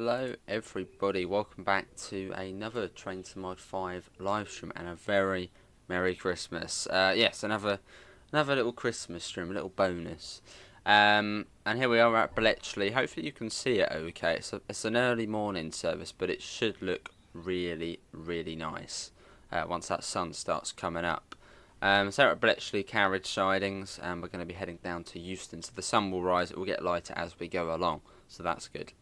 Hello everybody, welcome back to another Train to Mod 5 live stream and a very Merry Christmas. Yes, another little Christmas stream, a little bonus. And here we are at Bletchley. Hopefully you can see it okay. It's an early morning service, but it should look really nice once that sun starts coming up. So we're at Bletchley carriage sidings, and we're going to be heading down to Euston. So the sun will rise, it will get lighter as we go along, so that's good.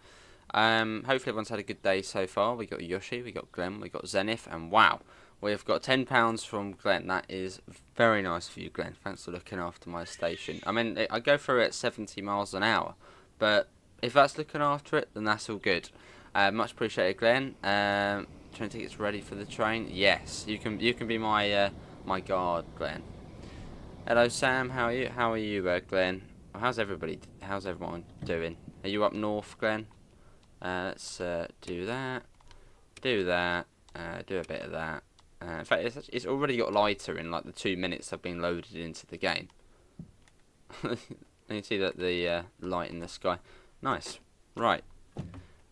Hopefully everyone's had a good day so far. We got Yoshi, we got Glenn, we got Zenith, and wow, we've got £10 from Glenn. That is very nice for you, Glenn. Thanks for looking after my station. I mean, I go through it at 70 miles an hour, but if that's looking after it, then that's all good. Much appreciated, Glenn. Train tickets ready for the train? Yes, you can be my my guard, Glenn. Hello, Sam. How are you, Glenn? How's everyone doing? Are you up north, Glenn? Let's do that, do a bit of that. In fact, it's already got lighter in like the 2 minutes I've been loaded into the game. You can see that the light in the sky. Nice. Right.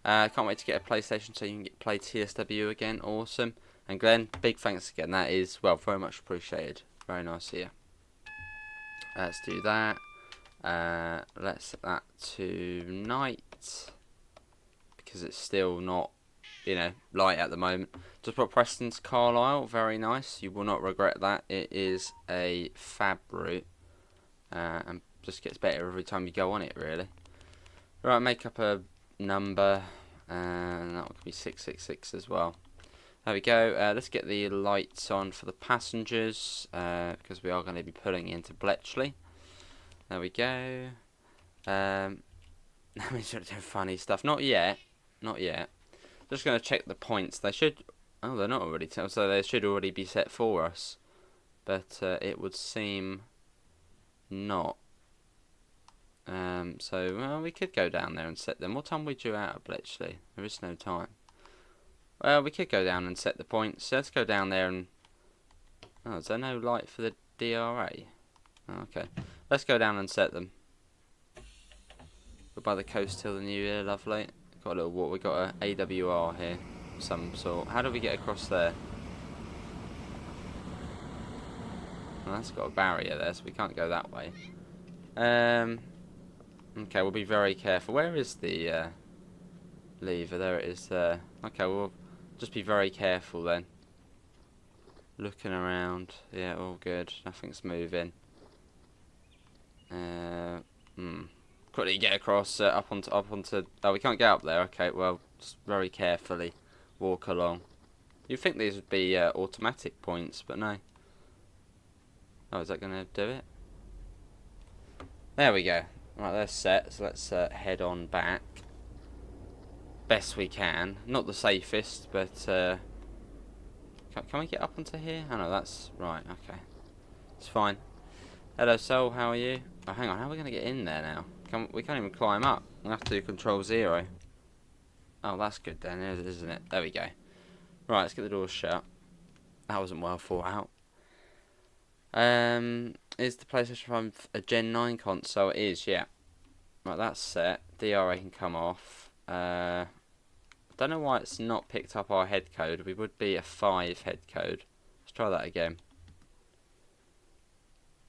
Can't wait to get a PlayStation so you can play TSW again. Awesome. And Glenn, big thanks again. That is, well, very much appreciated. Very nice here. Let's do that. Let's set that to night, because it's still not, light at the moment. Just put Preston's Carlisle, very nice. You will not regret that. It is a fab route, and just gets better every time you go on it, really. Right, make up a number, and that could be 666 as well. There we go. Let's get the lights on for the passengers, because we are going to be pulling into Bletchley. There we go. Let me just do funny stuff. Not yet. Just going to check the points. They should... Oh, they're not already... So they should already be set for us. But it would seem not. So, well, we could go down there and set them. What time are we due out of Bletchley? There is no time. Well, we could go down and set the points. So let's go down there and... Oh, is there no light for the DRA? Oh, okay. Let's go down and set them. We're by the coast till the new year, lovely. Got a little walk. We got a AWR here, of some sort. How do we get across there? Well, that's got a barrier there, so we can't go that way. Okay, we'll be very careful. Where is the lever? There it is there. Okay, we'll just be very careful then. Looking around. Yeah, all good. Nothing's moving. Quickly get across, up onto. Oh, we can't get up there. Okay, well, just very carefully walk along. You'd think these would be automatic points, but no. Oh, is that going to do it? There we go. Right, they're set. So let's head on back. Best we can. Not the safest, but can we get up onto here? Oh no, that's right. Okay, it's fine. Hello, Sol. How are you? Oh, hang on. How are we going to get in there now? We can't even climb up. We'll have to do Control 0. Oh, that's good then, isn't it? There we go. Right, let's get the doors shut. That wasn't well thought out. Is the PlayStation 5 a Gen 9 console? It is, yeah. Right, that's set. DRA can come off. I don't know why it's not picked up our head code. We would be a 5 head code. Let's try that again.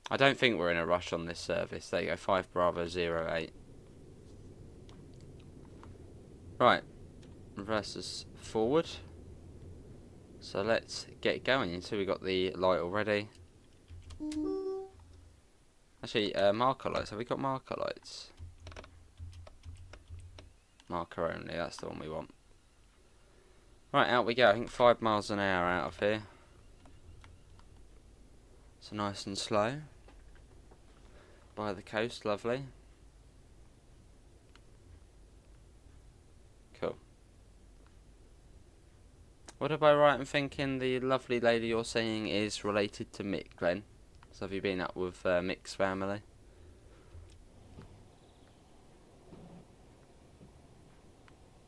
I don't think we're in a rush on this service. There you go, 5 Bravo 08. Right, reverse us forward. So let's get going. You see we got the light already. Actually, marker lights. Have we got marker lights? Marker only, that's the one we want. Right, out we go. I think 5 miles an hour out of here. So nice and slow. By the coast, lovely. Cool. What am I right in thinking the lovely lady you're seeing is related to Mick, Glenn? So have you been up with Mick's family?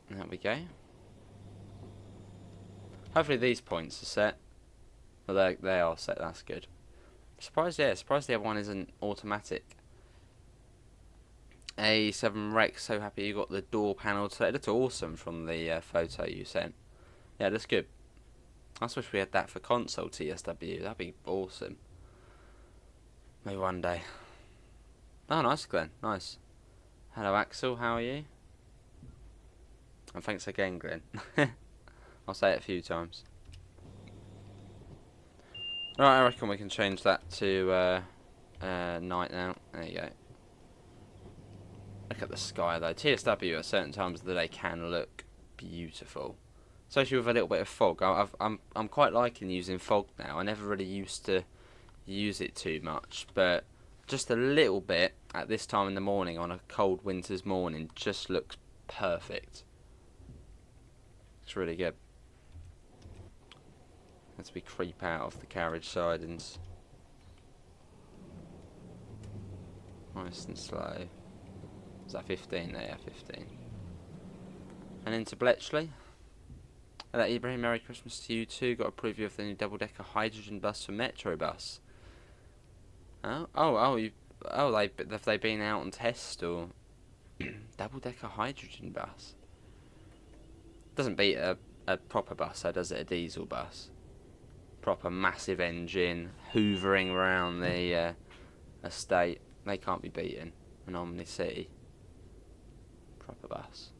There we go. Hopefully these points are set. Well, they are set, that's good. Surprised the other one isn't automatic. A7 Rex, so happy you got the door panel today. It looks awesome from the photo you sent. Yeah, that's good. I just wish we had that for console TSW. That'd be awesome. Maybe one day. Oh, nice, Glenn. Nice. Hello, Axel. How are you? And thanks again, Glenn. I'll say it a few times. Right, I reckon we can change that to night now. There you go. Look at the sky though. TSW at certain times of the day can look beautiful, especially with a little bit of fog. I'm quite liking using fog now. I never really used to use it too much, but just a little bit at this time in the morning on a cold winter's morning just looks perfect. It's really good. As we creep out of the carriage sidings. Nice and slow. Is that 15 there? Yeah, 15. And into Bletchley. Hello Ibrahim, Merry Christmas to you too. Got a preview of the new double-decker hydrogen bus for Metro Bus. Have they been out on test or double-decker hydrogen bus? Doesn't beat a proper bus, though, does it? A diesel bus. Proper massive engine, hoovering around the estate. They can't be beaten. An Omni City. Proper bus.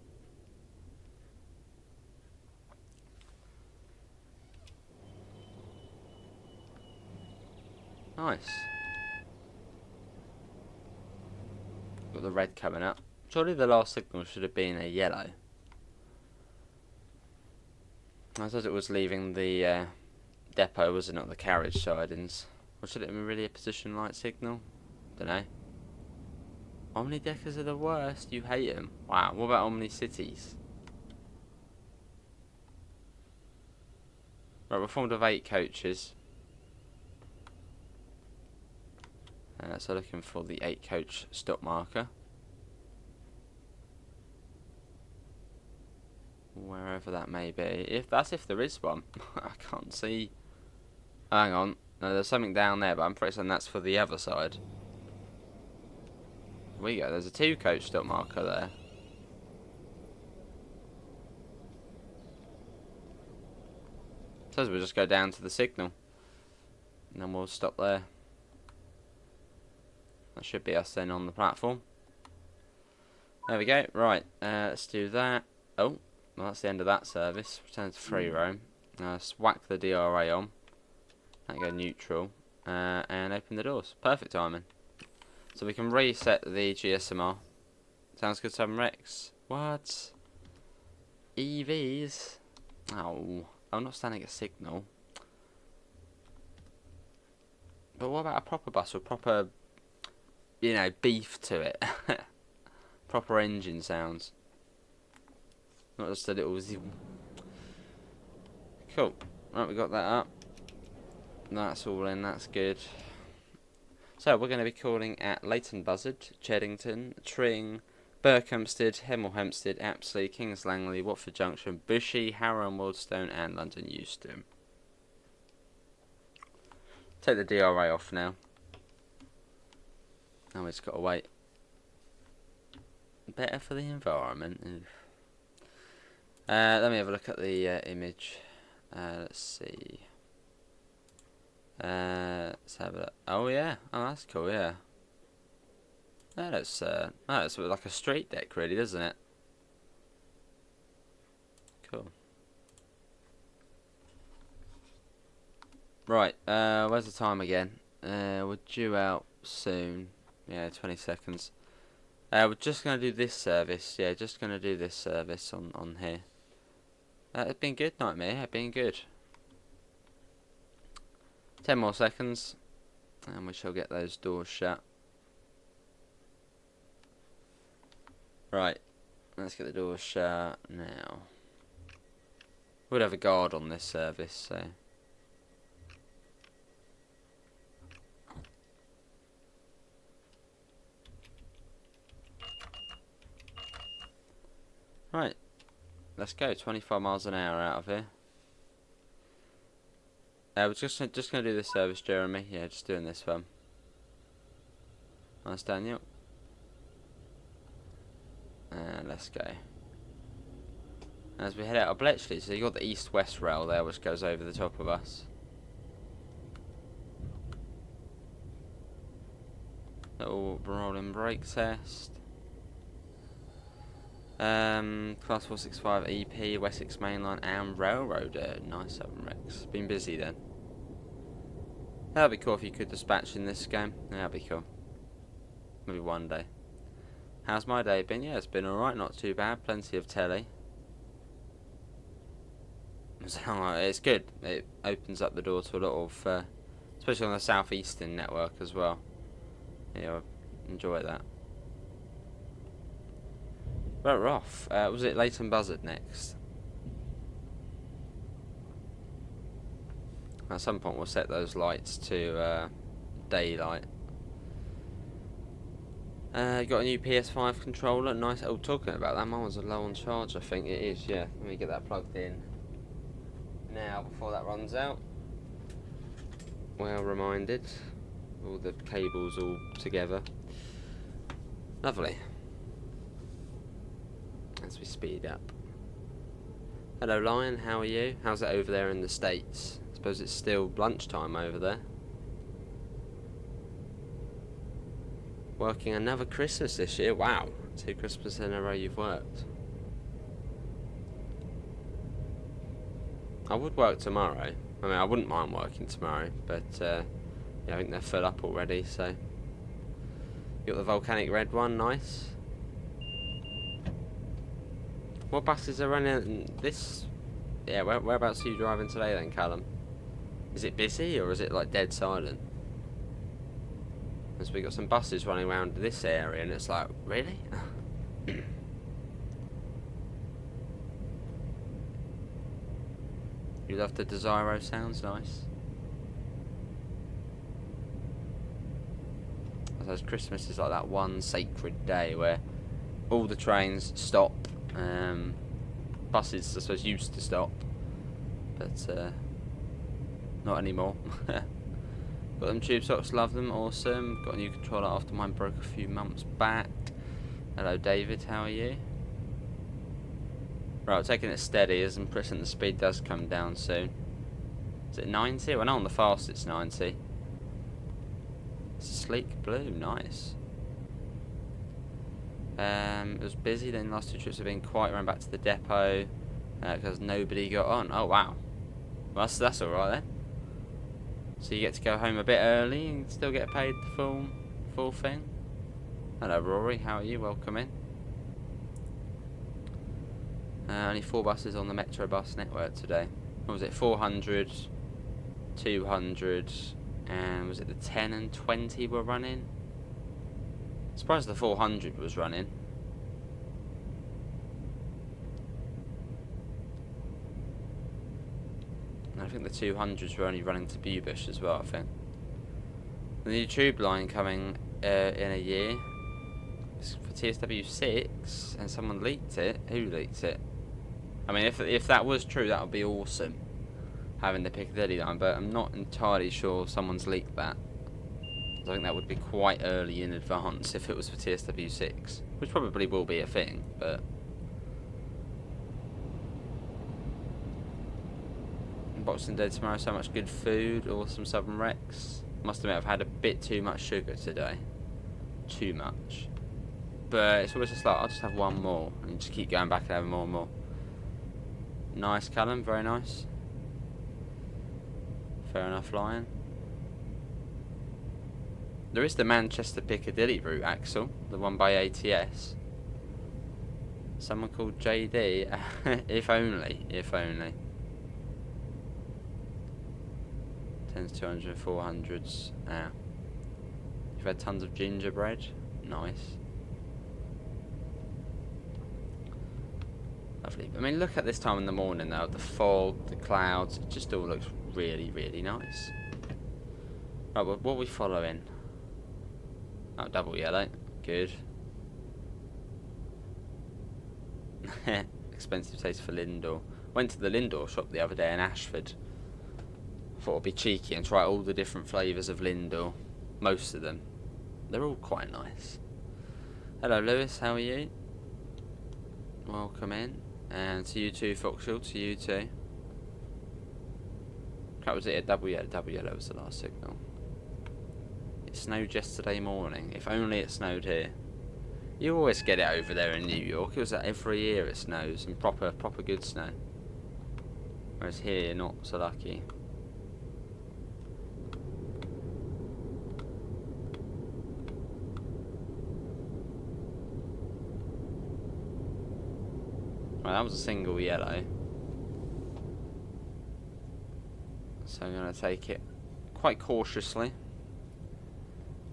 Nice. Got the red coming up. Surely the last signal should have been a yellow. I thought it was leaving the depot, was it not the carriage sidings? Or should it have been really a position light signal? Dunno. Omni-deckers are the worst, you hate them. Wow, what about Omni-cities? Right, we're formed of 8 coaches. So looking for the 8 coach stop marker. Wherever that may be. If there is one. I can't see. Hang on. No, there's something down there, but I'm pretty certain that's for the other side. Here we go. There's a 2 coach stop marker there. So we'll just go down to the signal. And then we'll stop there. That should be us then on the platform. There we go. Right. Let's do that. Oh. Well, that's the end of that service. Return to free roam. Let's whack the DRA on. That go neutral. And open the doors. Perfect timing. So we can reset the GSMR. Sounds good, 7 Rex. What? EVs? Oh, I'm not standing a signal. But what about a proper bus with proper, you know, beef to it? Proper engine sounds. Not just a little zoom. Cool. Right, we got that up. That's all in, that's good. So we're going to be calling at Leighton, Buzzard, Cheddington, Tring, Hempstead, Hemel, Hempstead, Apsley, Kings Langley, Watford Junction, Bushy, Harrow and Wildstone and London Euston. Take the DRA off now. Now we just got to wait. Better for the environment. Let me have a look at the image. Let's see. Let's have a look. Oh yeah, oh that's cool. Yeah. That's like a street deck, really, doesn't it? Cool. Right. Where's the time again? We're due out soon. Yeah, 20 seconds. We're just gonna do this service. Yeah, just gonna do this service on here. It's been good, Nightmare. It's been good. 10 more seconds, and we shall get those doors shut. Right, let's get the doors shut now. We'll have a guard on this service, so. Right, let's go. 25 miles an hour out of here. We're just gonna do this service, Jeremy. Yeah, just doing this one. Nice, Daniel. And let's go. As we head out of Bletchley, so you got the east-west rail there, which goes over the top of us. Little rolling brake test. Class 465 EP, Wessex Mainline and Railroader. Nice Southern Rex. Been busy then. That'd be cool if you could dispatch in this game. That'd be cool. Maybe one day. How's my day been? Yeah, it's been alright, not too bad. Plenty of telly. It's good. It opens up the door to a lot of, especially on the South Euston network as well. Yeah, I enjoy that. Right, we're off. Was it Leighton Buzzard next? At some point we'll set those lights to daylight. Got a new PS5 controller. Nice. Oh, talking about that, mine was low on charge. I think it is. Yeah. Let me get that plugged in now before that runs out. Well reminded. All the cables all together. Lovely. As we speed up. Hello Lion, how are you? How's it over there in the States? I suppose it's still lunchtime over there. Working another Christmas this year. Wow. 2 Christmases in a row you've worked. I would work tomorrow. I mean, I wouldn't mind working tomorrow, but yeah, I think they're full up already, so. You got the volcanic red one, nice. What buses are running this? Yeah, whereabouts are you driving today then, Callum? Is it busy or is it like dead silent? As we got some buses running around this area and it's like, really? You love the Desiro sounds, nice. I suppose Christmas is like that one sacred day where all the trains stop. Buses, I suppose, used to stop, but not anymore. Got them tube socks, love them, awesome. Got a new controller after mine broke a few months back. Hello David, how are you? Right, taking it steady as I'm pressing the speed does come down soon. Is it 90? Well, no, on the fast it's 90. It's a sleek blue, nice. It was busy, then the last 2 trips have been quiet. Ran back to the depot because nobody got on. Oh wow, well, that's alright then. So you get to go home a bit early and still get paid the full thing. Hello Rory, how are you? Welcome in. Only 4 buses on the Metro bus network today. What was it? 400, 200, and was it the 10 and 20 were running? Surprised the 400 was running. And I think the 200s were only running to Bubush as well, I think. The new tube line coming in a year. It's for TSW6, and someone leaked it. Who leaked it? I mean, if that was true, that would be awesome, having the Piccadilly line, but I'm not entirely sure someone's leaked that. I think that would be quite early in advance if it was for TSW6, which probably will be a thing, but Boxing Day tomorrow, so much good food, awesome Southern Rex. Must admit I've had a bit too much sugar today. Too much. But it's always just like, I'll just have one more and just keep going back and having more and more. Nice Callum, very nice. Fair enough, Lion. There is the Manchester Piccadilly route, Axel, the one by ATS. Someone called JD. If only, if only. 10s, 200, 400s. Ah. You've had tons of gingerbread. Nice. Lovely. I mean, look at this time in the morning though. The fog, the clouds. It just all looks really, really nice. Right, what are we following? Oh, double yellow. Good. Expensive taste for Lindor. Went to the Lindor shop the other day in Ashford. Thought I'd be cheeky and try all the different flavours of Lindor. Most of them. They're all quite nice. Hello Lewis, how are you? welcome in. And to you too, Foxhill, to you too. That was it, a double yellow was the last signal. It snowed yesterday morning. If only it snowed here. You always get it over there in New York. It was like every year it snows, and proper good snow. Whereas here, not so lucky. Right, that was a single yellow. So I'm going to take it quite cautiously.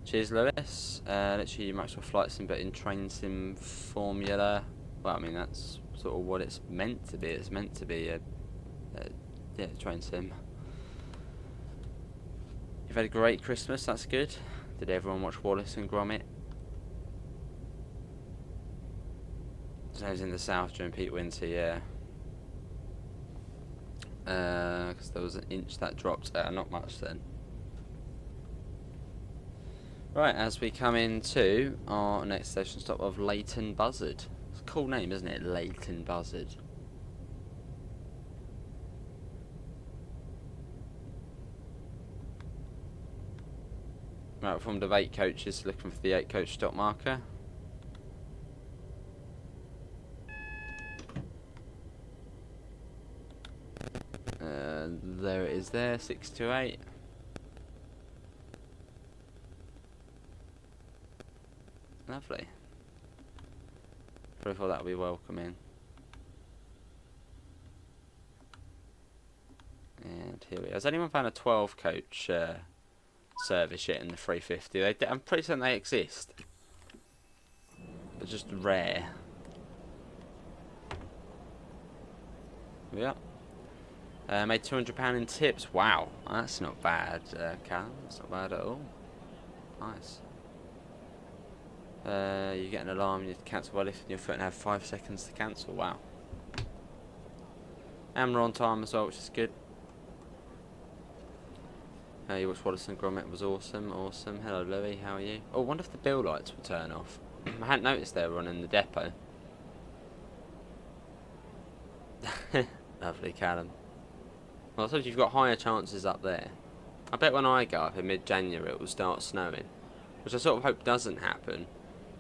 Cheers, Lewis. Literally, you might as well flight sim, but in train sim formula. Well, I mean, that's sort of what it's meant to be. It's meant to be a train sim. You've had a great Christmas, that's good. Did everyone watch Wallace and Gromit? So I was in the south during peak winter, yeah. Because there was an inch that dropped, not much then. Right, as we come into our next station stop of Leighton Buzzard. It's a cool name, isn't it? Leighton Buzzard. Right, from the 8 coaches, looking for the 8 coach stop marker. There it is there, 628. Lovely. Probably thought that would be welcoming. And here we go. Has anyone found a 12 coach service yet in the 350? I'm pretty certain they exist. They're just rare. Yeah. Made £200 in tips. Wow, that's not bad, Callum. That's not bad at all. Nice. You get an alarm, you cancel by lifting your foot and have 5 seconds to cancel. Wow. And we're on time as well, which is good. You watched Wallace and Gromit, was awesome, awesome. Hello Louis, how are you? Oh, I wonder if the bill lights will turn off. I hadn't noticed they were on in the depot. Lovely, Callum. Well, I suppose you've got higher chances up there. I bet when I go up in mid-January it will start snowing. Which I sort of hope doesn't happen.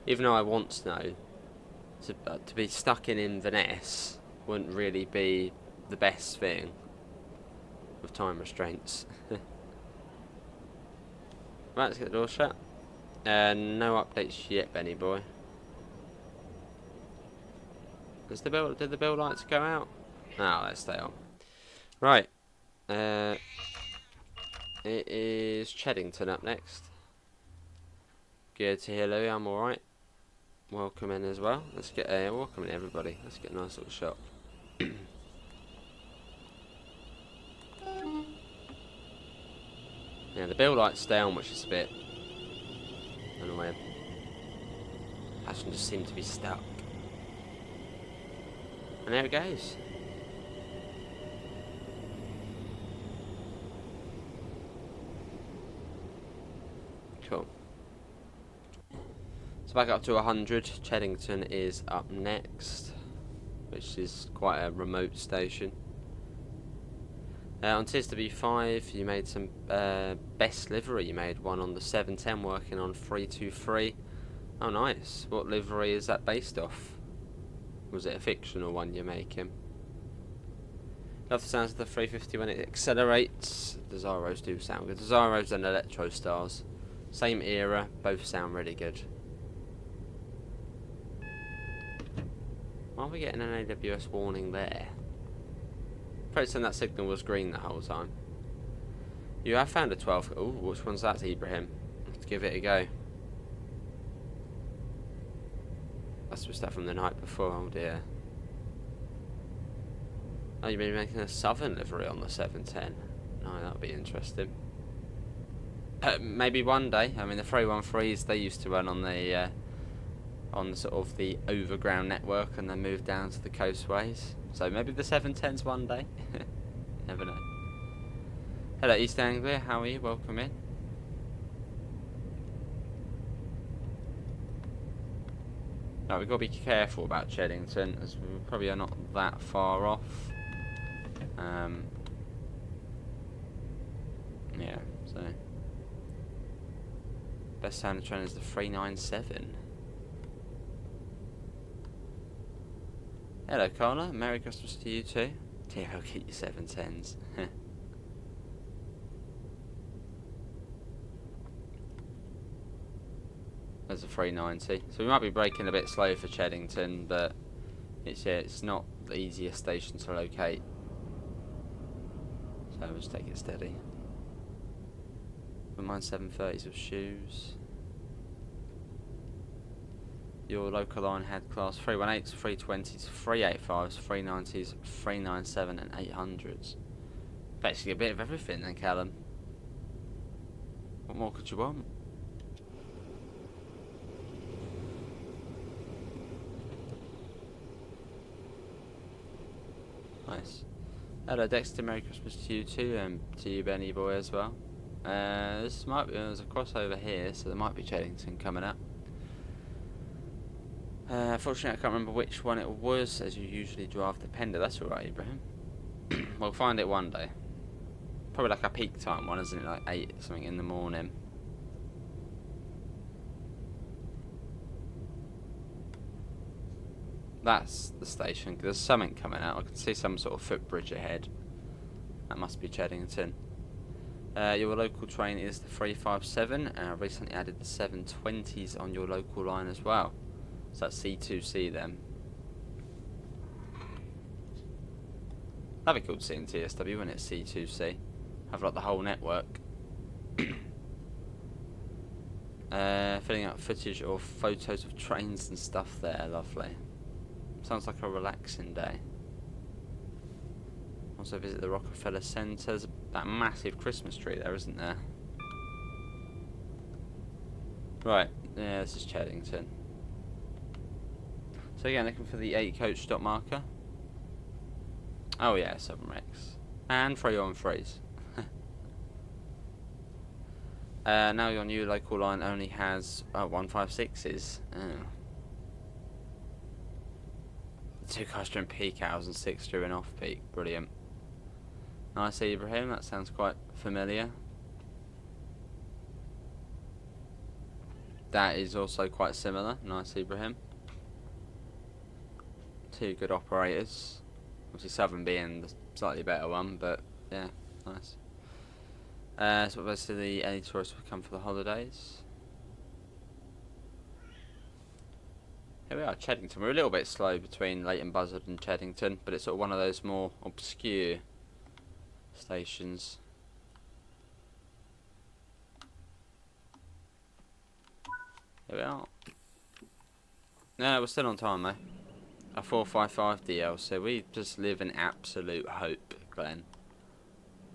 Even though I want snow. To be stuck in Inverness wouldn't really be the best thing. With time restraints. Right, let's get the door shut. No updates yet, Benny boy. Did the bill lights go out? No, let's stay on. Right. It is Cheddington up next. Good to hear, Louis. I'm alright. Welcome in as well. Let's get welcome in, everybody. Let's get a nice little shot. Yeah, the bill lights stay on, which is a bit annoying. Passengers seem to be stuck. And there it goes. Cool. So back up to 100. Cheddington is up next, which is quite a remote station. On Tiers to B5, you made some best livery. You made one on the 710, working on 323. Oh, nice. What livery is that based off? Was it a fictional one you're making? Love the sounds of the 350 when it accelerates. The Zaros do sound good. The Zaros and Electro Stars. Same era, both sound really good. Why are we getting an AWS warning there? Pretty certain that signal was green the whole time. You have found a 12. Oh, which one's that, Ibrahim? Let's give it a go. That's the stuff from the night before. Oh dear. Oh, you've been making a southern livery on the 710. No, that'll be interesting. Maybe one day. I mean, the 313s, they used to run on the sort of the overground network, and then moved down to the coastways. So maybe the 710s one day. Never know. Hello, East Anglia. How are you? Welcome in. Now we've got to be careful about Cheddington, as we probably are not that far off. Yeah, so best sounding train is the 397. Hello, Carla. Merry Christmas to you too. Dear, I'll get you 710s. There's a 390. So we might be braking a bit slow for Cheddington, but it's not the easiest station to locate. So we'll just take it steady. Don't mind 730s with shoes. Your local line had class 318s, 320s, 385s, 390s, 397 and 800s. Basically a bit of everything then, Callum. What more could you want? Nice. Hello Dexter, Merry Christmas to you too, and to you Benny boy as well. This might be, there's a crossover here, so there might be Cheddington coming up. Fortunately I can't remember which one it was, as you usually drive the Pender. That's alright, Ibrahim. We'll find it one day. Probably like a peak time one, isn't it? Like 8 something in the morning. That's the station. There's something coming out. I can see some sort of footbridge ahead. That must be Cheddington. Your local train is the 357, and I've recently added the 720s on your local line as well. So that's C2C then. That'd be cool to see in TSW when it's C2C. Have like the whole network. Filling out footage or photos of trains and stuff there. Lovely. Sounds like a relaxing day. Also visit the Rockefeller Centre. There's that massive Christmas tree there, isn't there? Right, yeah, this is Cheddington. So again, looking for the 8 coach stop marker. Oh yeah, 7 Rex. And 3 on 3s. Now your new local line only has 156s. Oh. 2 cars during peak hours and 6 during off peak. Brilliant. Nice, Ibrahim. That sounds quite familiar. That is also quite similar. Nice, Ibrahim. 2 good operators. Obviously, Southern being the slightly better one, but yeah, nice. So basically, any tourists will come for the holidays. Here we are, Cheddington. We're a little bit slow between Leighton, Buzzard and Cheddington, but it's sort of one of those more obscure stations. Here we are. No, we're still on time though. A 455 DL, so we just live in absolute hope, Glenn.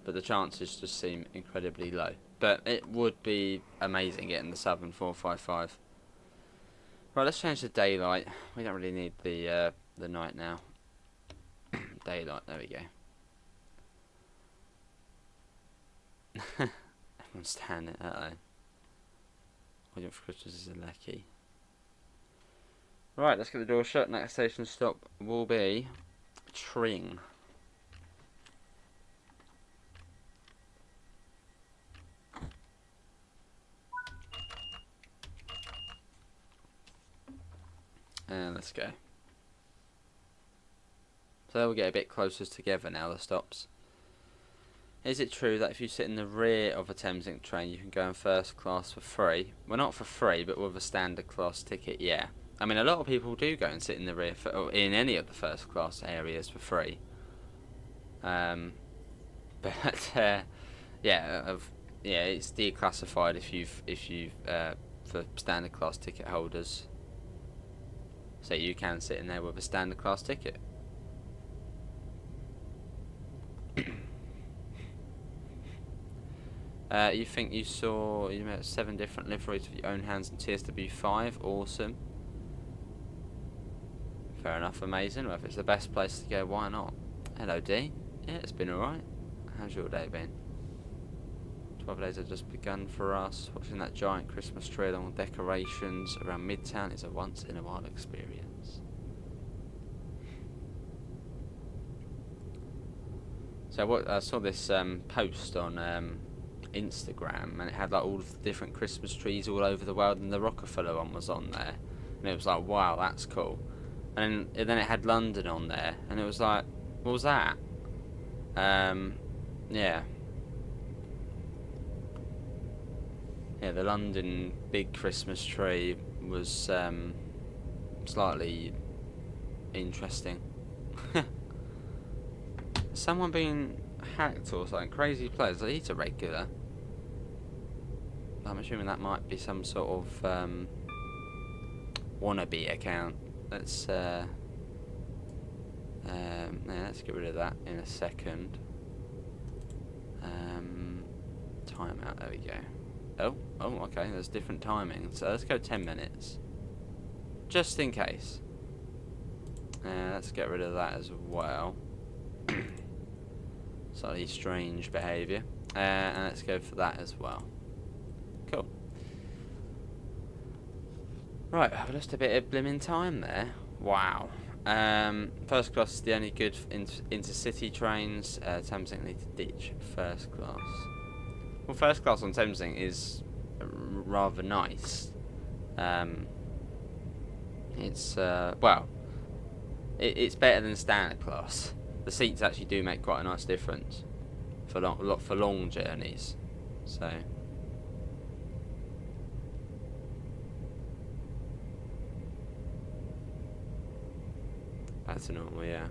But the chances just seem incredibly low. But it would be amazing getting the Southern 455. Right, let's change the daylight. We don't really need the night now. Daylight, there we go. Everyone's standing, waiting for Christmas is a lucky. Right, let's get the door shut. Next station stop will be Tring. And let's go. So we'll get a bit closer together now, the stops. Is it true that if you sit in the rear of a Thameslink train you can go in first class for free? Well, not for free, but with a standard class ticket, yeah. I mean, a lot of people do go and sit in the rear or in any of the first class areas for free. But yeah, it's declassified if you've for standard class ticket holders. So you can sit in there with a standard class ticket. You think you saw 7 different liveries with your own hands in TSW5? Awesome. Fair enough, amazing. Well, if it's the best place to go, why not? Hello, D. Yeah, it's been alright. How's your day been? 12 days have just begun for us. Watching that giant Christmas tree along with decorations around Midtown is a once-in-a-while experience. So I saw this post on Instagram, and it had like all of the different Christmas trees all over the world, and the Rockefeller one was on there, and it was like, wow, that's cool. And then it had London on there, and it was like, what was that? Yeah. Yeah, the London big Christmas tree was slightly interesting. Someone being hacked or something? Crazy players. He's a regular. I'm assuming that might be some sort of wannabe account. Let's yeah, let's get rid of that in a second. Timeout. There we go. Oh, okay. There's different timings. So let's go 10 minutes, just in case. Let's get rid of that as well. Slightly strange behaviour. And let's go for that as well. Cool. Right, I've lost a bit of blimmin' time there. Wow. First class is the only good intercity trains. Thameslink need to ditch first class. Well, first class on Thameslink is rather nice. It's well, it's better than standard class. The seats actually do make quite a nice difference for long journeys. So back to normal, yeah.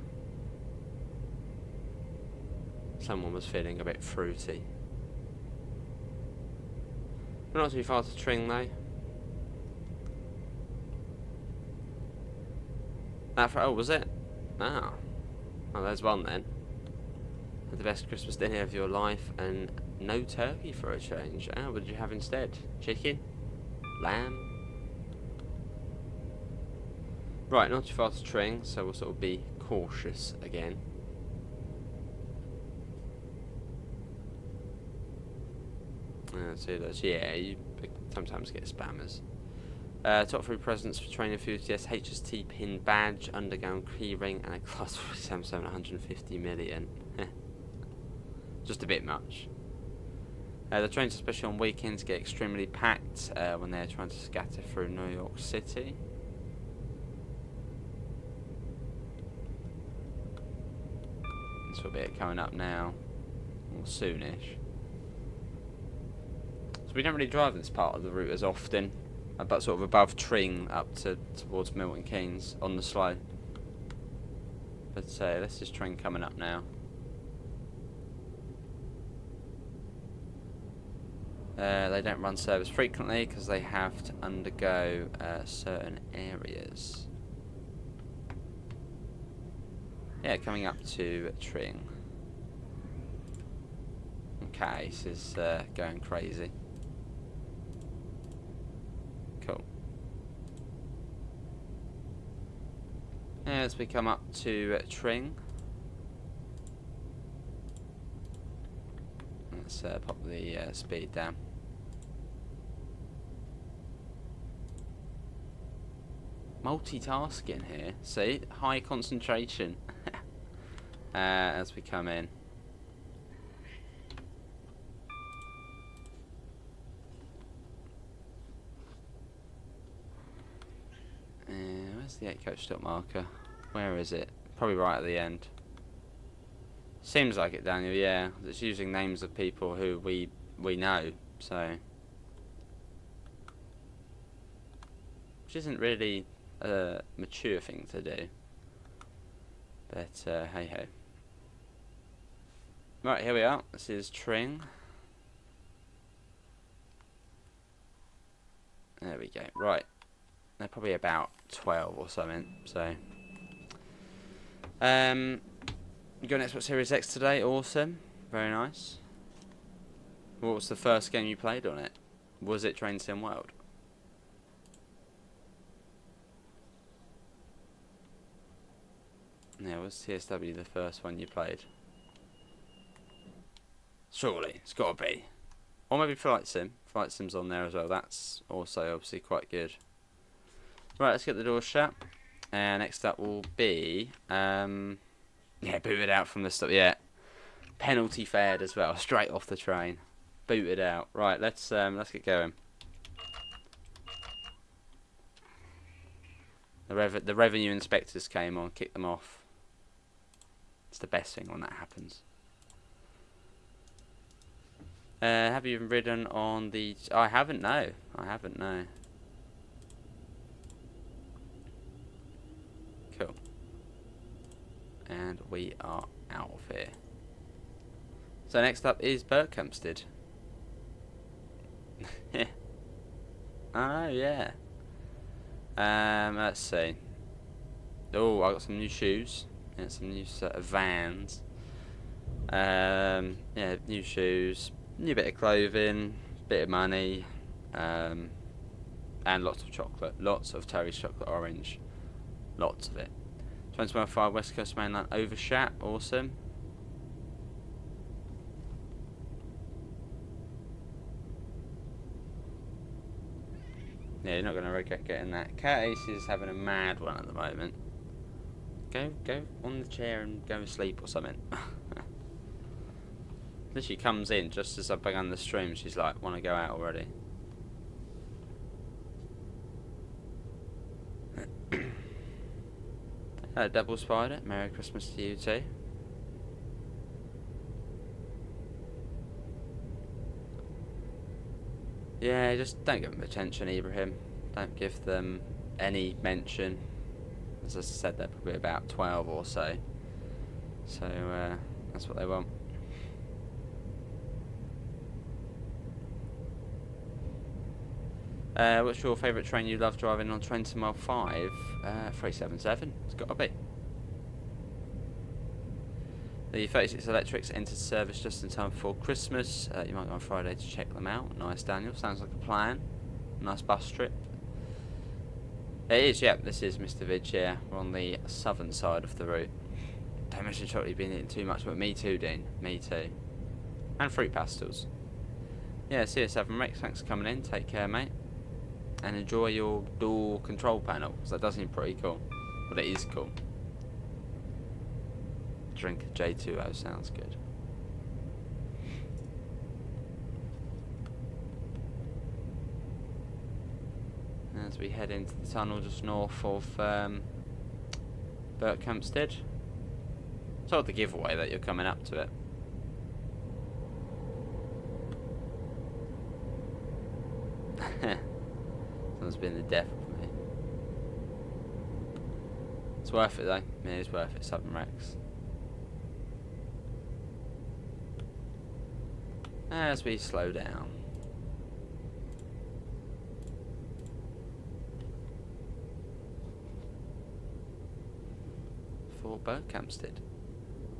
Someone was feeling a bit fruity. We're not too far to Tring though. Oh, was it? Ah. Oh, there's one then. The best Christmas dinner of your life, and no turkey for a change. What did you have instead? Chicken? Lamb? Right, not too far to Tring, so we'll sort of be cautious again. See those. Yeah, you sometimes get spammers. Top 3 presents for train enthusiasts: HST pin badge, underground keyring, and a class 47 150 million. Just a bit much. The trains, especially on weekends, get extremely packed when they're trying to scatter through New York City. This will be it coming up now, or soonish. So we don't really drive this part of the route as often, but sort of above Tring up towards Milton Keynes on the slow. But this is Tring coming up now. They don't run service frequently because they have to undergo certain areas. Yeah, coming up to Tring. Okay, this is going crazy. Cool. As we come up to Tring, let's pop the speed down. Multitasking here, see? High concentration as we come in. Where's the 8 coach stop marker? Where is it? Probably right at the end. Seems like it, Daniel, yeah. It's using names of people who we know, so. Which isn't really a mature thing to do. But, hey ho. Right, here we are. This is Tring. There we go. Right. They're probably about 12 or something, so. You got an Xbox Series X today? Awesome. Very nice. What was the first game you played on it? Was it Train Sim World? Yeah, was TSW the first one you played? Surely, it's got to be. Or maybe Flight Sim. Flight Sim's on there as well. That's also obviously quite good. Right, let's get the door shut. And next up will be, yeah, booted out from the stop. Yeah, penalty fared as well, straight off the train, booted out. Right, let's get going. The revenue inspectors came on, kicked them off. It's the best thing when that happens. Have you ridden on the? I haven't. No, I haven't. No. Cool. And we are out of here. So next up is Hempstead. Oh yeah. Let's see. Oh, I got some new shoes. Yeah, some new set of Vans. Yeah, new shoes, new bit of clothing, bit of money, and lots of chocolate. Lots of Terry's chocolate orange. Lots of it. 2015 West Coast Mainline overshat. Awesome. Yeah, you're not going to regret getting that. Cat Ace is having a mad one at the moment. Go on the chair and go to sleep or something. Then she comes in just as I began the stream. She's like, want to go out already. Double Spider, Merry Christmas to you too. Yeah, just don't give them attention, Ibrahim. Don't give them any mention. As I said, they're probably about 12 or so. So, that's what they want. What's your favourite train you love driving on Train to Mile 5? 377. It's got to be. The 36 Electrics entered service just in time before Christmas. You might go on Friday to check them out. Nice, Daniel. Sounds like a plan. Nice bus trip. It is, yeah. This is Mr. Vidge, yeah. We're on the southern side of the route. Don't mention chocolate you've been eating too much, but me too, Dean. Me too. And fruit pastels. Yeah, see you, 7 Rex. Thanks for coming in. Take care, mate. And enjoy your door control panel, because that does seem pretty cool. But it is cool. Drink J2O sounds good. As we head into the tunnel just north of Hempstead. Sort of the giveaway that you're coming up to it. Someone's been the death of me. It's worth it though. Yeah, it's worth it. 7 Rex. As we slow down. For Hempstead.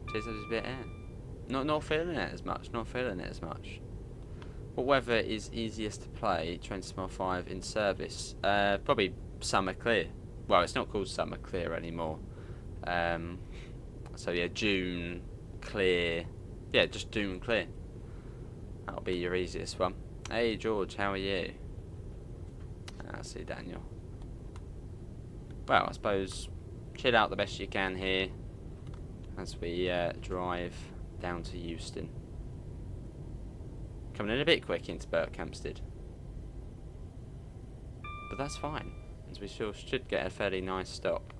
Jeez, that is a bit air. Not feeling it as much. Not feeling it as much. What weather is easiest to play Train to Mile 5 in service? Probably summer clear. Well, it's not called summer clear anymore. So yeah, June clear. Yeah, just June clear. That'll be your easiest one. Hey George, how are you? I see Daniel. Well, I suppose chill out the best you can here as we drive down to Euston. Coming in a bit quick into Hempstead. But that's fine, as we should get a fairly nice stop.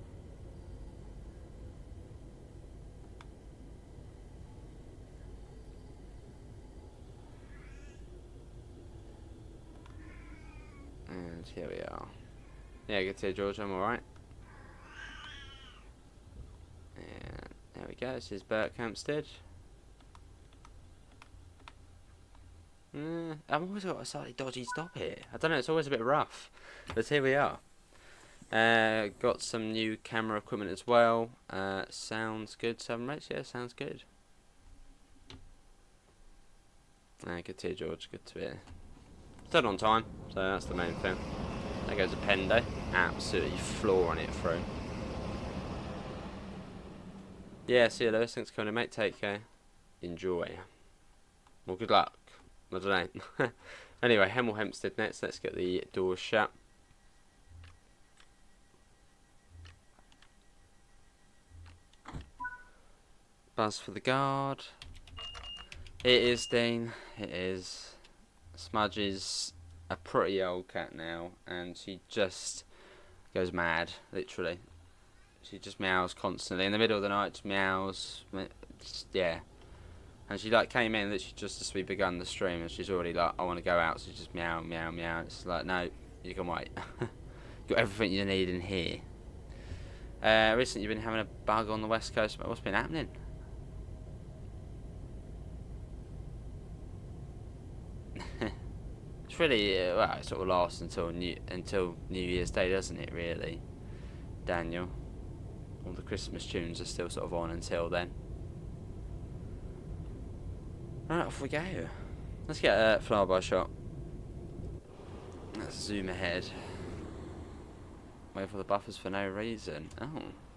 And here we are. Yeah, good to hear, George. I'm alright. And there we go. This is Hempstead. I've always got a slightly dodgy stop here. I don't know, it's always a bit rough. But here we are. Got some new camera equipment as well. Sounds good, 7 Rex. Yeah, sounds good. Good to hear, George. Good to hear. Done on time, so that's the main thing. There goes a Pendo. Absolutely flooring it through. Yeah, see you, Lewis. Thanks for coming in, mate. Take care. Enjoy. Well, good luck. I don't know. Anyway, Hemel Hempstead next. Let's get the doors shut. Buzz for the guard. It is, Dean. It is. Smudge is a pretty old cat now, and she just goes mad, literally. She just meows constantly. In the middle of the night, just meows. Just, yeah. And she like came in literally just as we begun the stream, and she's already like, I want to go out, so she just meow, meow, meow. It's like, no, you can wait. Got everything you need in here. Recently you've been having a bug on the west coast, but what's been happening? It's really, well, it sort of lasts until New Year's Day, doesn't it, really, Daniel? All the Christmas tunes are still sort of on until then. Right, off we go. Let's get a flyby shot. Let's zoom ahead. Wait for the buffers for no reason.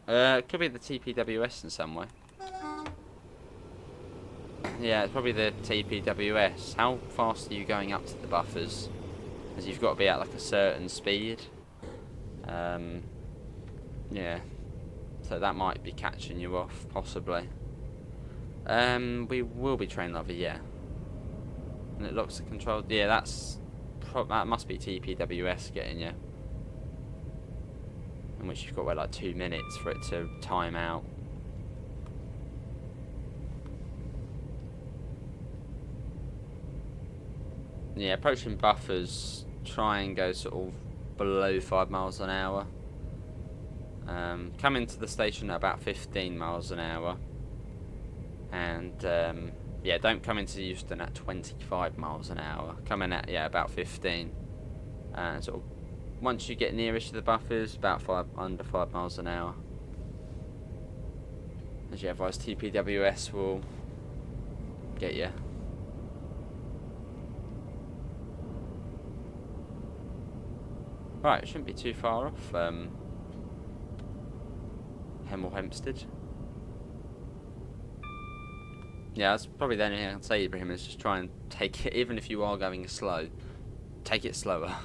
Oh. Could be the TPWS in some way. Yeah, it's probably the TPWS. How fast are you going up to the buffers? As you've got to be at like a certain speed. Yeah. So that might be catching you off, possibly. We will be train lover, yeah. And it locks the control. Yeah, that must be TPWS getting you. In which you've got like 2 minutes for it to time out. Yeah, approaching buffers, try and go sort of below 5 miles an hour. Come into the station at about 15 miles an hour. And yeah, don't come into Euston at 25 miles an hour. Come in at about 15. And sort of once you get nearest to the buffers, about under 5 miles an hour. As you advise, TPWS will get you. Right, it shouldn't be too far off Hemel Hempstead. Yeah, that's probably the only thing I can say, Ibrahim, is just try and take it, even if you are going slow, take it slower.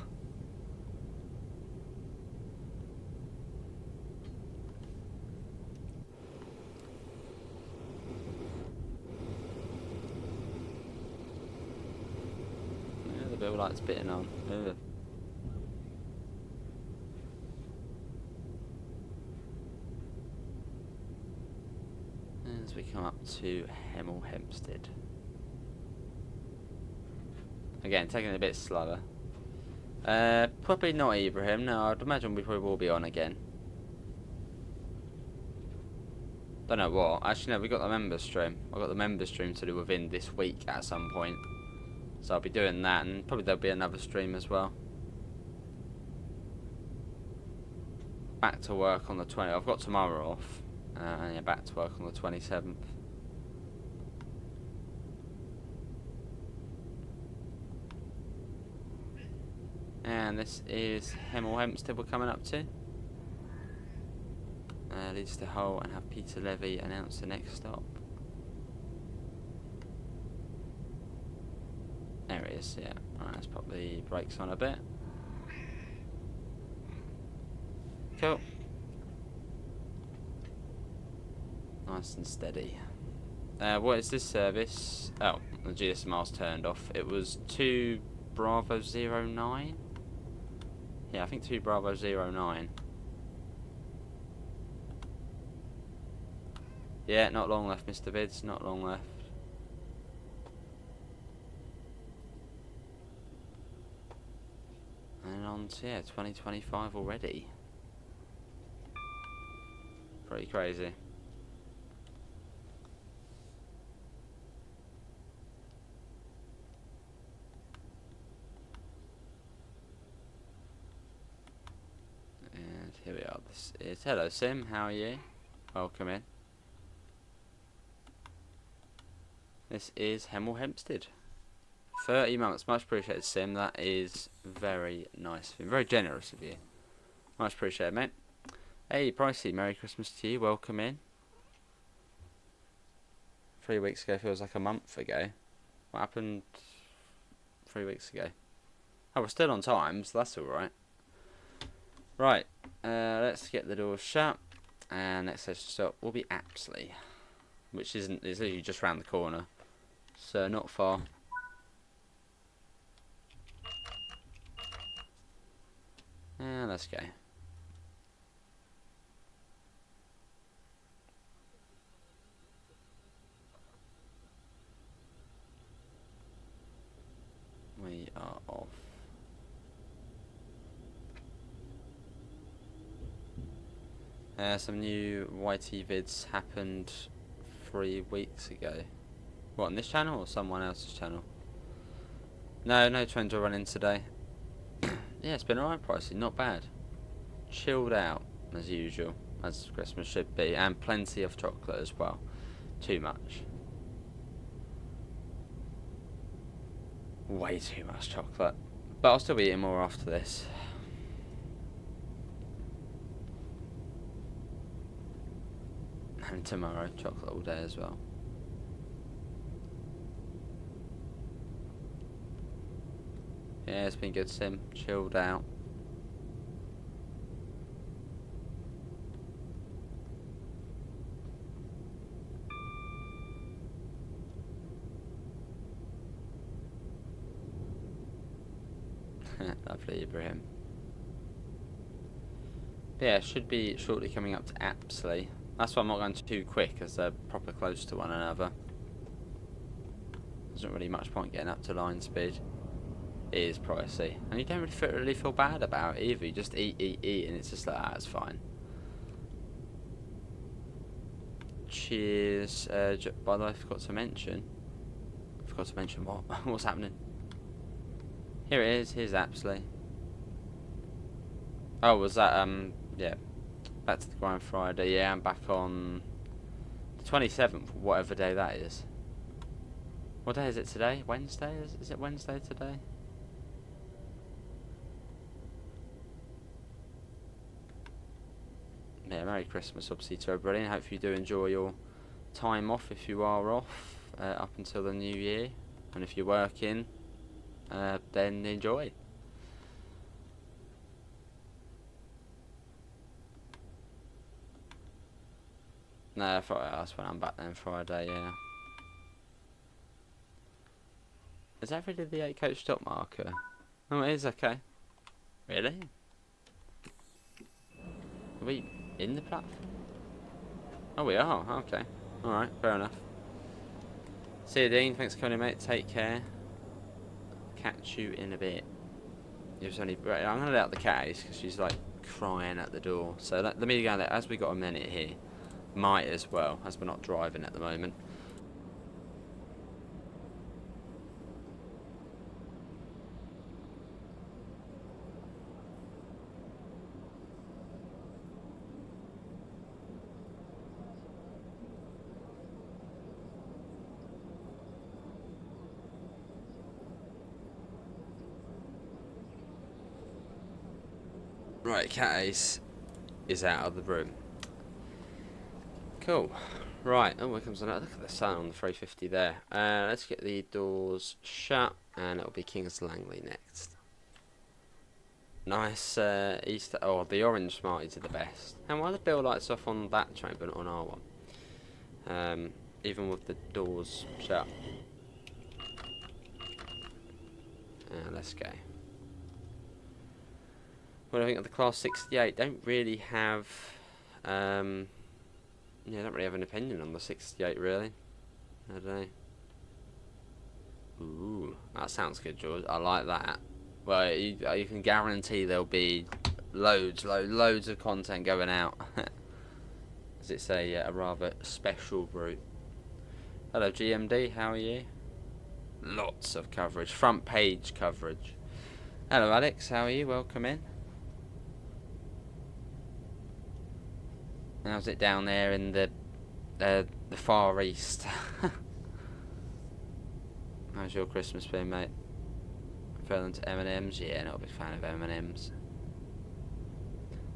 Yeah, the bill light's bitting on. Ugh. As we come up to Hemel Hempstead. Again, taking it a bit slower. Probably not Ibrahim. No, I'd imagine we probably will be on again. Don't know what. Actually, no, we got the members stream. I've got the members stream to do within this week at some point. So I'll be doing that, and probably there'll be another stream as well. Back to work on the 20th. I've got tomorrow off. And yeah, back to work on the 27th. And this is Hemel Hempstead we're coming up to. Leads to Hull, and have Peter Levy announce the next stop. There he is, yeah. Alright, let's pop the brakes on a bit. Cool. Nice and steady. What is this service? Oh, the GSMR's turned off. It was 2 Bravo 09? Yeah, I think 2 Bravo 09. Yeah, not long left, Mr. Bids. Not long left. And on to, 2025 already. Pretty crazy. And here we are. This is hello Sim, how are you? Welcome in. This is Hemel Hempstead. 30 months, much appreciated Sim, that is very nice of you, very generous of you. Much appreciated, mate. Hey Pricey, Merry Christmas to you, welcome in. 3 weeks ago feels like a month ago. What happened 3 weeks ago. Oh, we're still on time, so that's alright. Right, let's get the doors shut. And next stop will be Apsley, which is literally just round the corner, so not far. And let's go. We are off. Some new YT vids happened 3 weeks ago. What, on this channel or someone else's channel? No trends are running today. Yeah, it's been alright pricey, not bad. Chilled out, as usual, as Christmas should be, and plenty of chocolate as well. Too much. Way too much chocolate. But I'll still be eating more after this. And tomorrow, chocolate all day as well. Yeah, it's been good sim, chilled out. Lovely Ibrahim. But yeah, should be shortly coming up to Apsley. That's why I'm not going too quick, as they're proper close to one another. There's not really much point getting up to line speed. It is pricey, and you don't really feel bad about it either. You just eat, and it's just like, ah, it's fine. Cheers. By the way, I forgot to mention what? What's happening? Here it is. Here's Apsley. Oh, was that yeah. Back to the grind Friday. Yeah, I'm back on the 27th, whatever day that is. What day is it today? Wednesday? Is it Wednesday today? Yeah, Merry Christmas obviously to everybody, and hope you do enjoy your time off if you are off up until the new year, and if you're working then enjoy. No, that's when I'm back then, Friday, yeah. Is that really the 8 coach stop marker? Oh, it is, okay. Really? Are we in the platform? Oh, we are, okay. Alright, fair enough. See you, Dean, thanks for coming in, mate, take care. Catch you in a bit. It was only, right, I'm going to let out the cat because she's like crying at the door. So let me go there, as we got a minute here. Might as well, as we're not driving at the moment. Right, Cat Ace is out of the room. Cool. Right, oh, here comes another. Look at the sun on the 350 there. Let's get the doors shut, and it'll be King's Langley next. Nice Easter. Oh, the orange Smarties are the best. And why are the bill lights off on that train but not on our one? Even with the doors shut. Let's go. What do I think of the Class 68? Don't really have yeah, I don't really have an opinion on the 68 really. I don't know. Ooh, that sounds good, George. I like that. Well, you can guarantee there'll be loads of content going out. As it's a rather special route. Hello GMD, how are you? Lots of coverage, front page coverage. Hello Alex, how are you? Welcome in. How's it down there in the Far East? How's your Christmas been, mate? Fell into M&M's? Yeah, not a big fan of M&M's.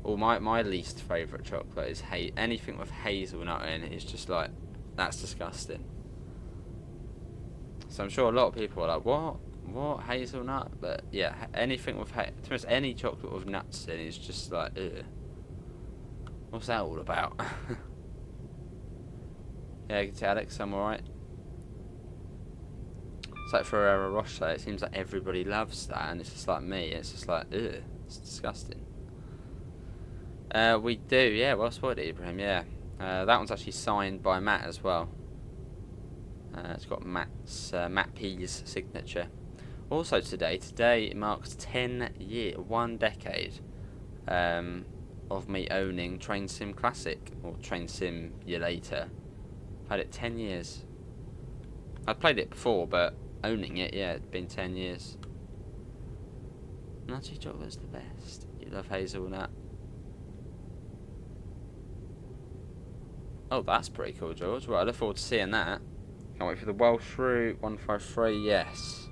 Well, my least favourite chocolate is anything with hazelnut in it is just like, that's disgusting. So I'm sure a lot of people are like, what? what, hazelnut? But yeah, anything with to be honest, any chocolate with nuts in is just like, ugh. What's that all about? Yeah, you can see Alex, I'm alright. It's like Ferrero Rocher, it seems like everybody loves that, and it's just like me, it's just like, ugh, it's disgusting. We do, yeah, well spotted, Ibrahim, yeah. That one's actually signed by Matt as well. It's got Matt P's signature. Also today marks 1 decade of me owning Train Sim Classic, or Train Simulator. I've had it 10 years. I'd played it before, but owning it, yeah, it's been 10 years. Nutty chocolate's the best. You love hazelnut. Oh, that's pretty cool, George. Well, I look forward to seeing that. Can't wait for the Welsh route. 153, yes.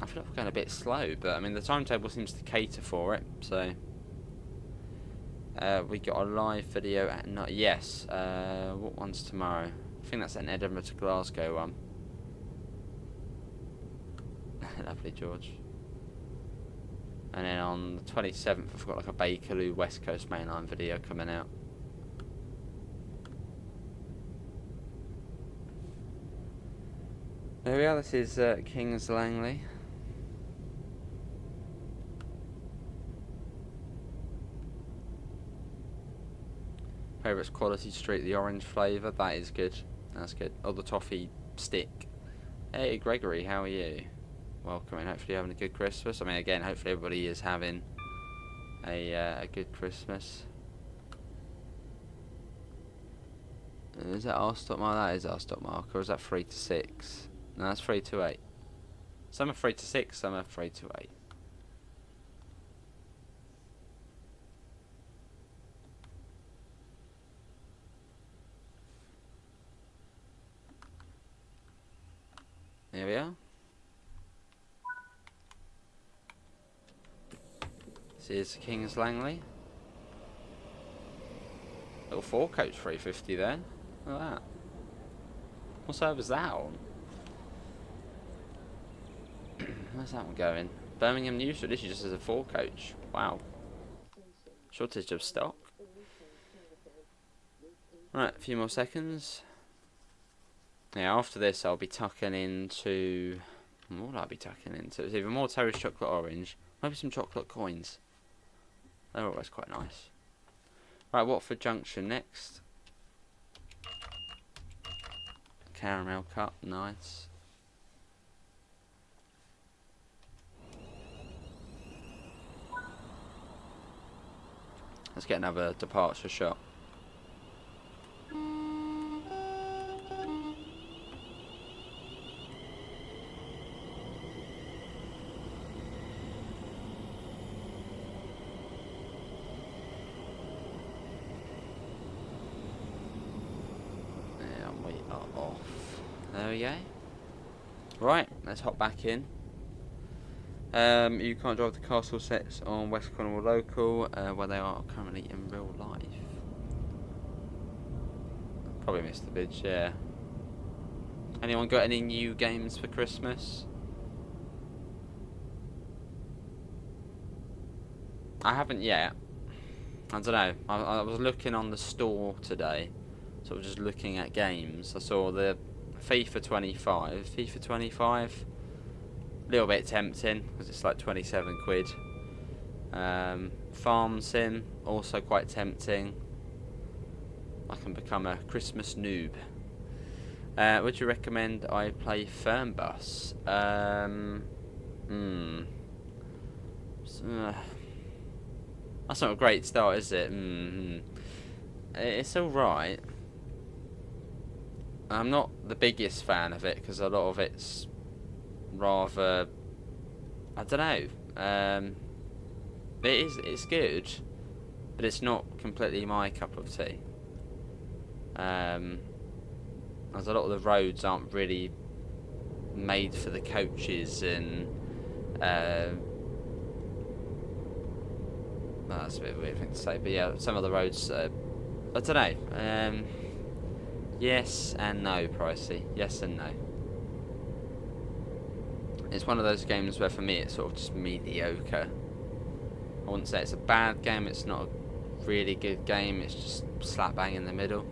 I feel like we're going a bit slow, but I mean the timetable seems to cater for it. So we got a live video at night. Yes. What one's tomorrow? I think that's an Edinburgh to Glasgow one. Lovely, George. And then on the 27th, I've got like a Bakerloo West Coast Mainline video coming out. There we are. This is King's Langley. Favourite's Quality Street, the orange flavour. That is good. That's good. Oh, the toffee stick. Hey, Gregory, how are you? Welcome, and hopefully you're having a good Christmas. I mean, again, hopefully everybody is having a good Christmas. Is that our stop mark? That is our stop mark. Or is that 3 to 6? No, that's 3 to 8. Some are 3 to 6, some are 3 to 8. There we are. This is King's Langley. Little 4-coach 350 there. Look at that. What serve is that on? Where's that one going? Birmingham Euston, literally just as a 4-coach. Wow. Shortage of stock. Right, a few more seconds. Yeah, after this I'll be tucking into... What will I be tucking into? It's either more Terry's chocolate orange, maybe some chocolate coins. They're always quite nice. Right, Watford Junction next. Caramel cup, nice. Let's get another departure shot. There we go. Right, let's hop back in. You can't drive the castle sets on West Cornwall Local, where they are currently in real life. Probably missed the bridge, yeah. Anyone got any new games for Christmas? I haven't yet. I don't know. I was looking on the store today, sort of just looking at games. I saw the FIFA 25. FIFA 25, a little bit tempting because it's like 27 quid. Farm Sim, also quite tempting. I can become a Christmas noob. Would you recommend I play Fernbus? That's not a great start, is it? It's alright. I'm not the biggest fan of it because a lot of it's rather, I don't know. It's good, but it's not completely my cup of tea. As a lot of the roads aren't really made for the coaches, and well, that's a bit of a weird thing to say, but yeah, some of the roads, I don't know. Yes and no, pricey. Yes and no. It's one of those games where for me it's sort of just mediocre. I wouldn't say it's a bad game, it's not a really good game, it's just slap bang in the middle.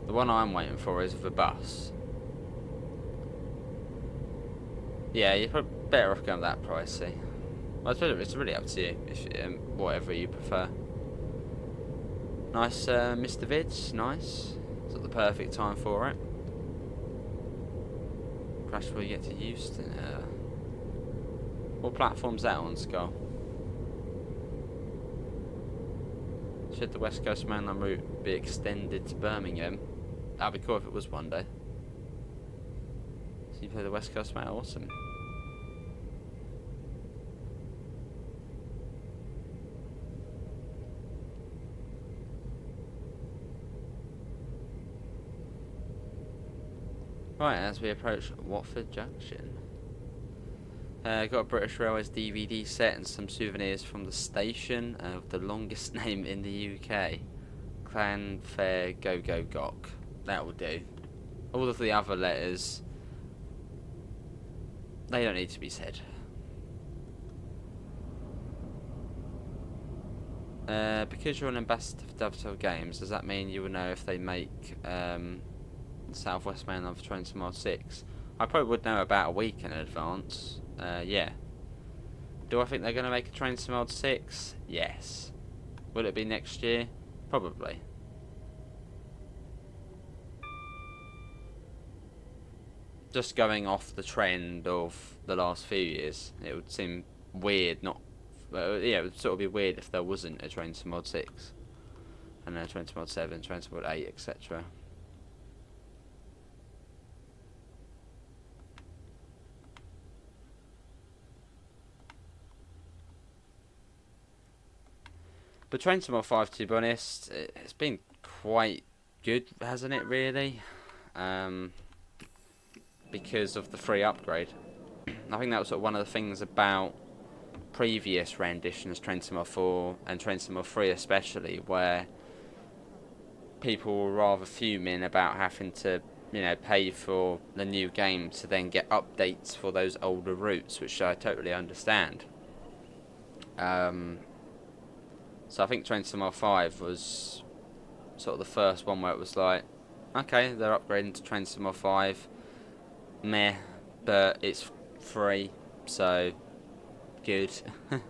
The one I'm waiting for is the bus. Yeah, you're probably better off going that pricey. Well, it's really up to you, if whatever you prefer. Nice, Mr. Vids, nice. It's at the perfect time for it. Crash before you get to Euston. What platform's that on, Skull? Should the West Coast Mainline route be extended to Birmingham? That'd be cool if it was one day. So you play the West Coast Mail, awesome. Right, as we approach Watford Junction. Got a British Railways DVD set and some souvenirs from the station with the longest name in the UK. Clan Fair Go Go Gok. That will do. All of the other letters, they don't need to be said. Because you're an ambassador for Dovetail Games, does that mean you will know if they make South West Mainline for 20 Mile 6? I probably would know about a week in advance. Yeah. Do I think they're going to make a Train to Mod 6? Yes. Will it be next year? Probably. Just going off the trend of the last few years, it would seem weird not... yeah, it would sort of be weird if there wasn't a Train to Mod 6. And a Train to Mod 7, Train to Mod 8, etc. But Train to Mod 5, to be honest, it's been quite good, hasn't it, really? Because of the free upgrade. I think that was sort of one of the things about previous renditions, Train to Mod 4 and Train to Mod 3 especially, where people were rather fuming about having to, you know, pay for the new game to then get updates for those older routes, which I totally understand. So I think Train to Mod 5 was sort of the first one where it was like, okay, they're upgrading to Train to Mod 5, meh, but it's free, so good. I think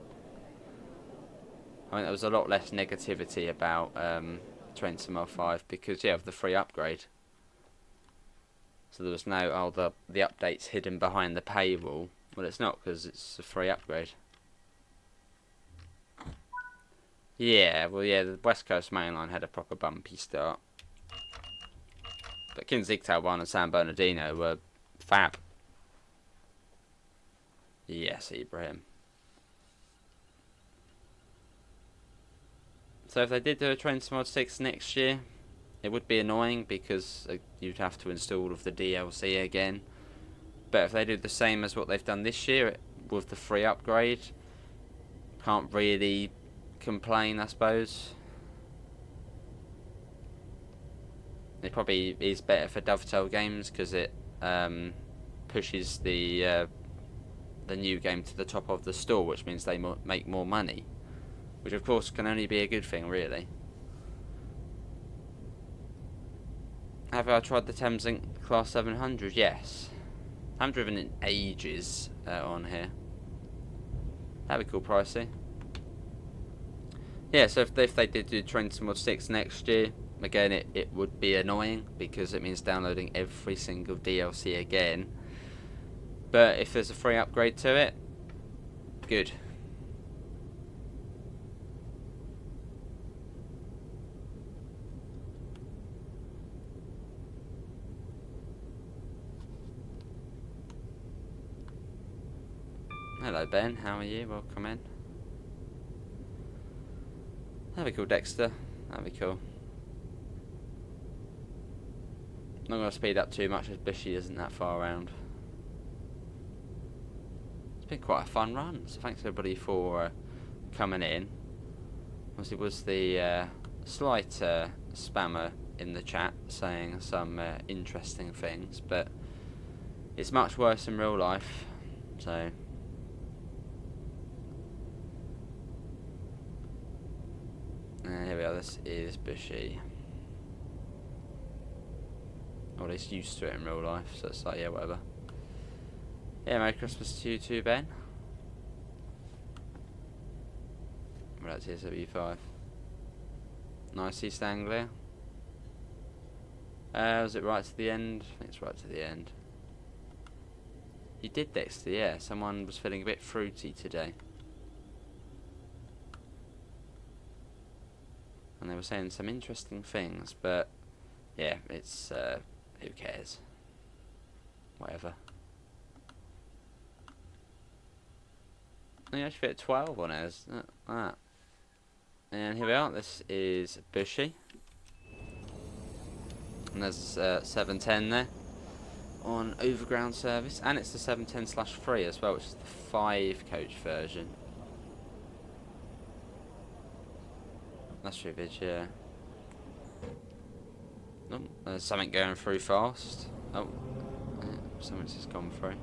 there was a lot less negativity about Train to Mod 5 because, yeah, of the free upgrade. So there was no, oh, the update's hidden behind the paywall. Well, it's not, because it's a free upgrade. Yeah, well, yeah, the West Coast Mainline had a proper bumpy start. But Kinzigtail 1 and San Bernardino were fab. Yes, Ibrahim. So if they did do a Train to Mod 6 next year, it would be annoying because you'd have to install all of the DLC again. But if they do the same as what they've done this year with the free upgrade, can't really complain, I suppose. It probably is better for Dovetail Games because it pushes the new game to the top of the store, which means they make more money, which of course can only be a good thing, really. Have I tried the Thameslink Class 700? Yes. I haven't driven in ages on here. That'd be cool, pricey. Yeah, so if they did do Train to Mod 6 next year, again, it would be annoying because it means downloading every single DLC again. But if there's a free upgrade to it, good. Hello Ben, how are you? Welcome in. That'd be cool, Dexter. That'd be cool. Not going to speed up too much as Bushy isn't that far around. It's been quite a fun run, so thanks everybody for coming in. Obviously, was the slight spammer in the chat saying some interesting things, but It's much worse in real life, so. Here we are, this is bushy. Or at least used to it in real life, so it's like, yeah, whatever. Yeah, Merry Christmas to you too, Ben. We're at TSW5. Nice East Anglia. Was it right to the end? I think it's right to the end. You did, Dexter, yeah. Someone was feeling a bit fruity today. And they were saying some interesting things, but yeah, it's, who cares? Whatever. I actually fit 12 on ours. That. And here we are, this is Bushy. And there's 710 there on overground service, and it's the 710/3 as well, which is the 5-coach version. That's true, bitch, yeah. Oh, there's something going through fast. Oh, yeah, something's just gone through.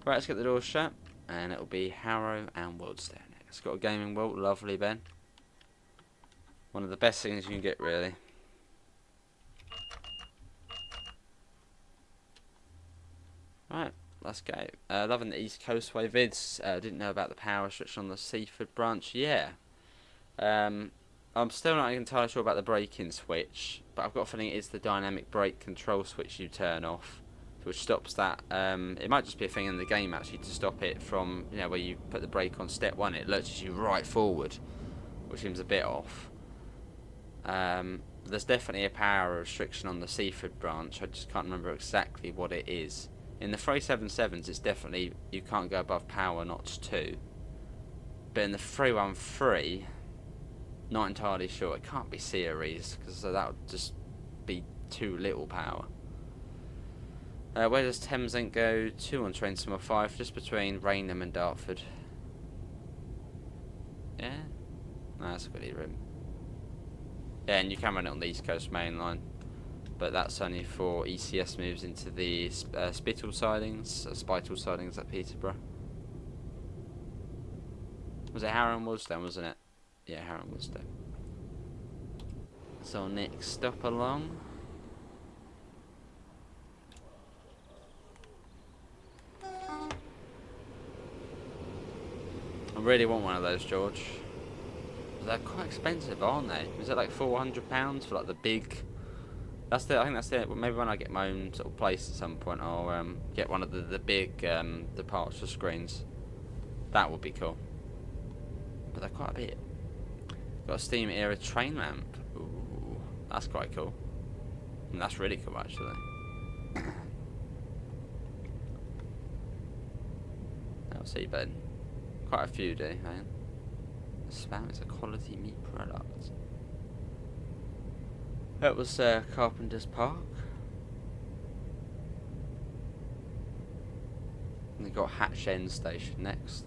Right, let's get the doors shut, and it'll be Harrow and Wealdstone next. Got a gaming wheel, lovely, Ben. One of the best things you can get, really. Right, let's go. Loving the East Coast Way vids. Didn't know about the power restriction on the Seaford branch. Yeah. I'm still not entirely sure about the braking switch, but I've got a feeling it is the dynamic brake control switch you turn off, which stops that. It might just be a thing in the game actually to stop it from, you know, where you put the brake on step 1, it lurches you right forward, which seems a bit off. There's definitely a power restriction on the Seaford branch. I just can't remember exactly what it is. In the 377s, it's definitely you can't go above power notch 2. But in the 313, not entirely sure. It can't be series because that would just be too little power. Where does Thameslink go to on train number 5? Just between Rainham and Dartford. Yeah, no, that's a good route. Yeah, and you can run it on the East Coast Mainline, but that's only for ECS moves into the Spital sidings at Peterborough. Was it Harrow and Wealdstone, wasn't it? Yeah, Harrow and Wealdstone. So next stop along. I really want one of those, George. They're quite expensive, aren't they? Is it like £400 for like the big? I think that's it. Maybe when I get my own sort of place at some point, I'll get one of the big departure screens. That would be cool. But they're quite a bit. Got a steam era train ramp. Ooh, that's quite cool. And that's really cool, actually. I'll see, Ben. Quite a few do, man. Spam is a quality meat product. That was Carpenter's Park. And they got Hatch End Station next.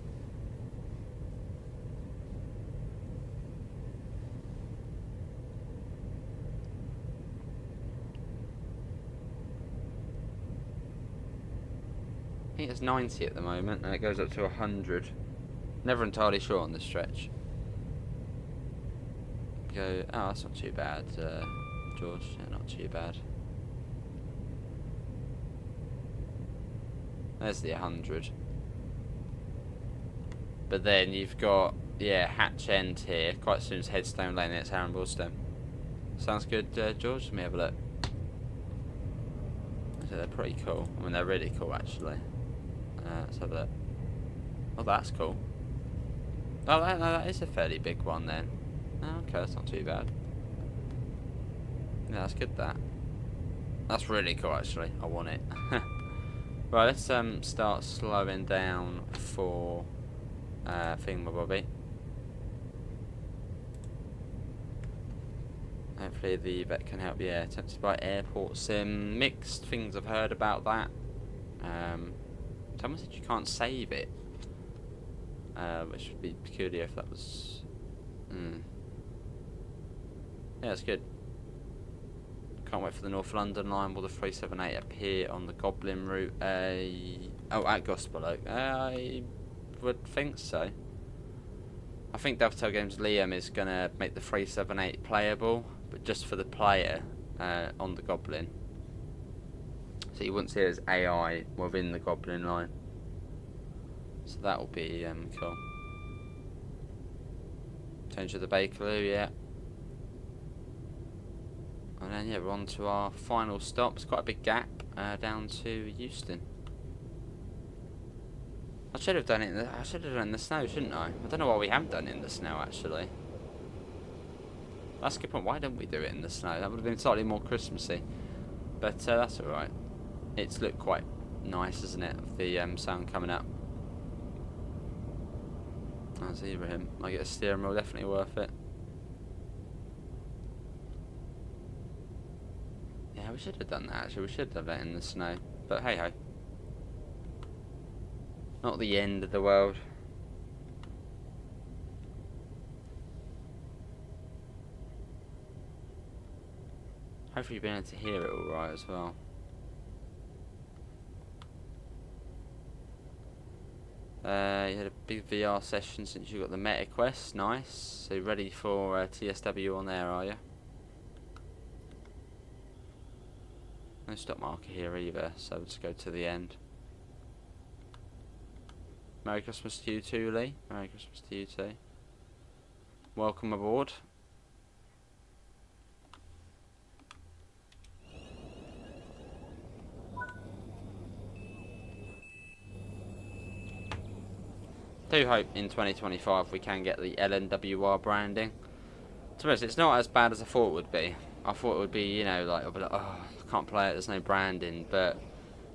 I think it's 90 at the moment, and it goes up to 100. Never entirely sure on this stretch. Go, oh, that's not too bad, George. Yeah, not too bad. There's the 100. But then you've got, yeah, Hatch End here. Quite soon it's Headstone Lane, and it's Harrow and Wealdstone. Sounds good, George? Let me have a look. So they're pretty cool. I mean, they're really cool, actually. Let's have a look. Oh, that's cool. Oh, that is a fairly big one, then. Oh, okay, that's not too bad. Yeah, that's good, that. That's really cool, actually. I want it. Right, let's start slowing down for Thingamabobby. Hopefully the vet can help. Yeah, tempted by airport sim. Mixed things I've heard about that. Someone said you can't save it, which would be peculiar if that was. Yeah, it's good. Can't wait for the North London line. Will the 378 appear on the Goblin route? At Gospel Oak. I would think so. I think Dovetail Games Liam is going to make the 378 playable, but just for the player on the Goblin. So you wouldn't see it as AI within the Goblin line. So that will be cool. Change of the Bakerloo, yeah. And then yeah, we're on to our final stop. It's quite a big gap down to Euston. I should have done it. I should have done it in the snow, shouldn't I? I don't know why we haven't done it in the snow actually. That's a good point. Why don't we do it in the snow? That would have been slightly more Christmassy. But that's all right. It's looked quite nice, isn't it? Of the sun coming up. That's Ibrahim. I get a steering wheel. Definitely worth it. Yeah, we should have done that actually. We should have done it in the snow. But hey ho. Not the end of the world. Hopefully you've been able to hear it alright as well. You had a big VR session since you got the Meta Quest. Nice. So ready for TSW on there, are you? No stop marker here either, so let's go to the end. Merry Christmas to you too, Lee. Merry Christmas to you too. Welcome aboard. Do hope in 2025 we can get the LNWR branding. To be honest, it's not as bad as I thought it would be. I thought it would be, you know, like, I'll be like, oh, I can't play it, there's no branding, but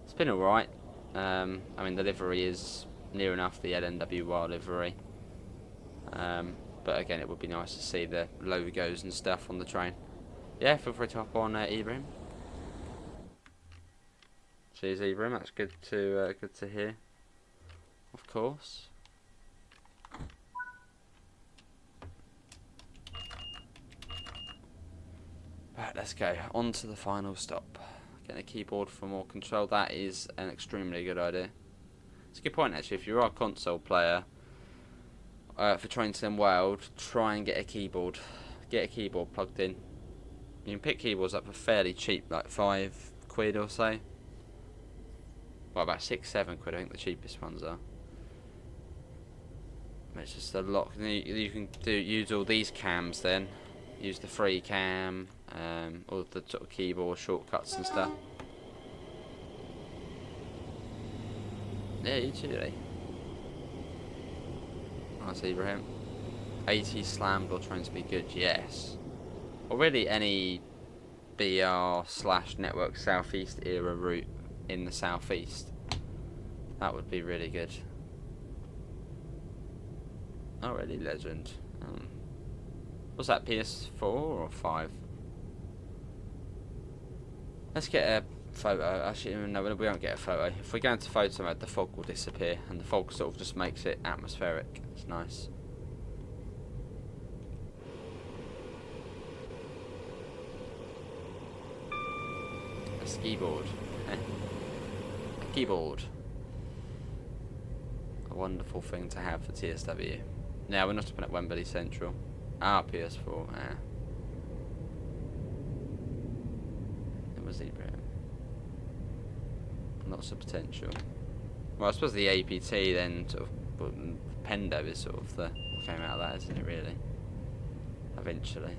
it's been alright. I mean, the livery is near enough the LNWR livery. But again, it would be nice to see the logos and stuff on the train. Yeah, feel free to hop on Ibrahim. Cheers, Ibrahim. That's good to hear. Of course. Right, let's go on to the final stop. Getting a keyboard for more control. That is an extremely good idea. It's a good point actually. If you are a console player for Terminating World, try and get a keyboard. Get a keyboard plugged in. You can pick keyboards up for fairly cheap, like £5 or so. Well, about £6, £7 I think the cheapest ones are. It's just a lot. You can use all these cams then. Use the free cam, all the sort of keyboard shortcuts and stuff. Yeah, you too, Lee. Nice, Ibrahim. 80 slammed or trying to be good, yes. Or really any BR/Network Southeast era route in the southeast. That would be really good. Already legend. Was that PS4 or 5? Let's get a photo. Actually, no, we won't get a photo. If we go into photo mode, the fog will disappear, and the fog sort of just makes it atmospheric. It's nice. A skiboard. A keyboard. A wonderful thing to have for TSW. Now we're not stopping at Wembley Central. PS4. It was Ibrahim. Lots of potential. Well, I suppose the APT then sort of Pendo is sort of the what came out of that, isn't it? Really. Eventually.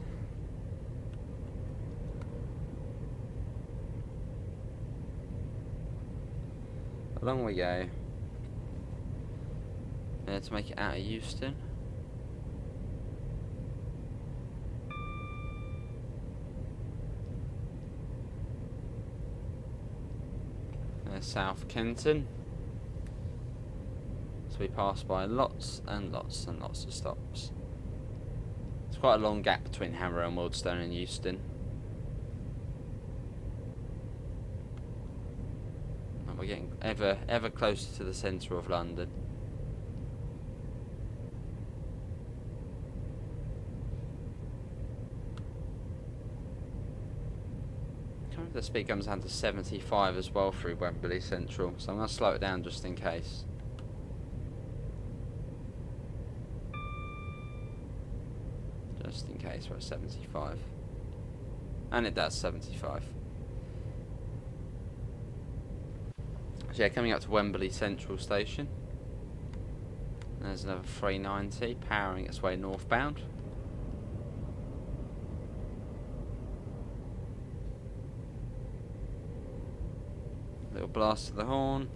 Along we go. To make it out of Euston. South Kenton. So we pass by lots and lots and lots of stops. It's quite a long gap between Hemel and Wealdstone and Euston. And we're getting ever closer to the centre of London. the speed comes down to 75 as well through Wembley Central, so I'm going to slow it down just in case. Just in case we're at 75. And it does, 75. So yeah, coming up to Wembley Central Station. There's another 390 powering its way northbound. Little blast of the horn.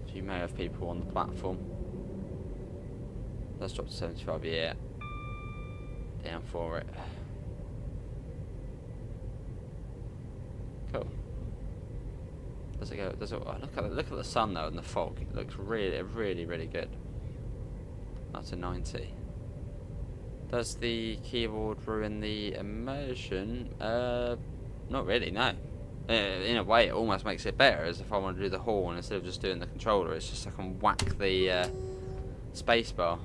So you may have people on the platform. Let's drop to 75, yeah. Down for it. Cool. Does it go? Does it? Oh, look at the sun though and the fog. It looks really good. Up to 90. Does the keyboard ruin the immersion? Not really. No. In a way, it almost makes it better. As if I want to do the horn instead of just doing the controller. It's just I can whack the space bar.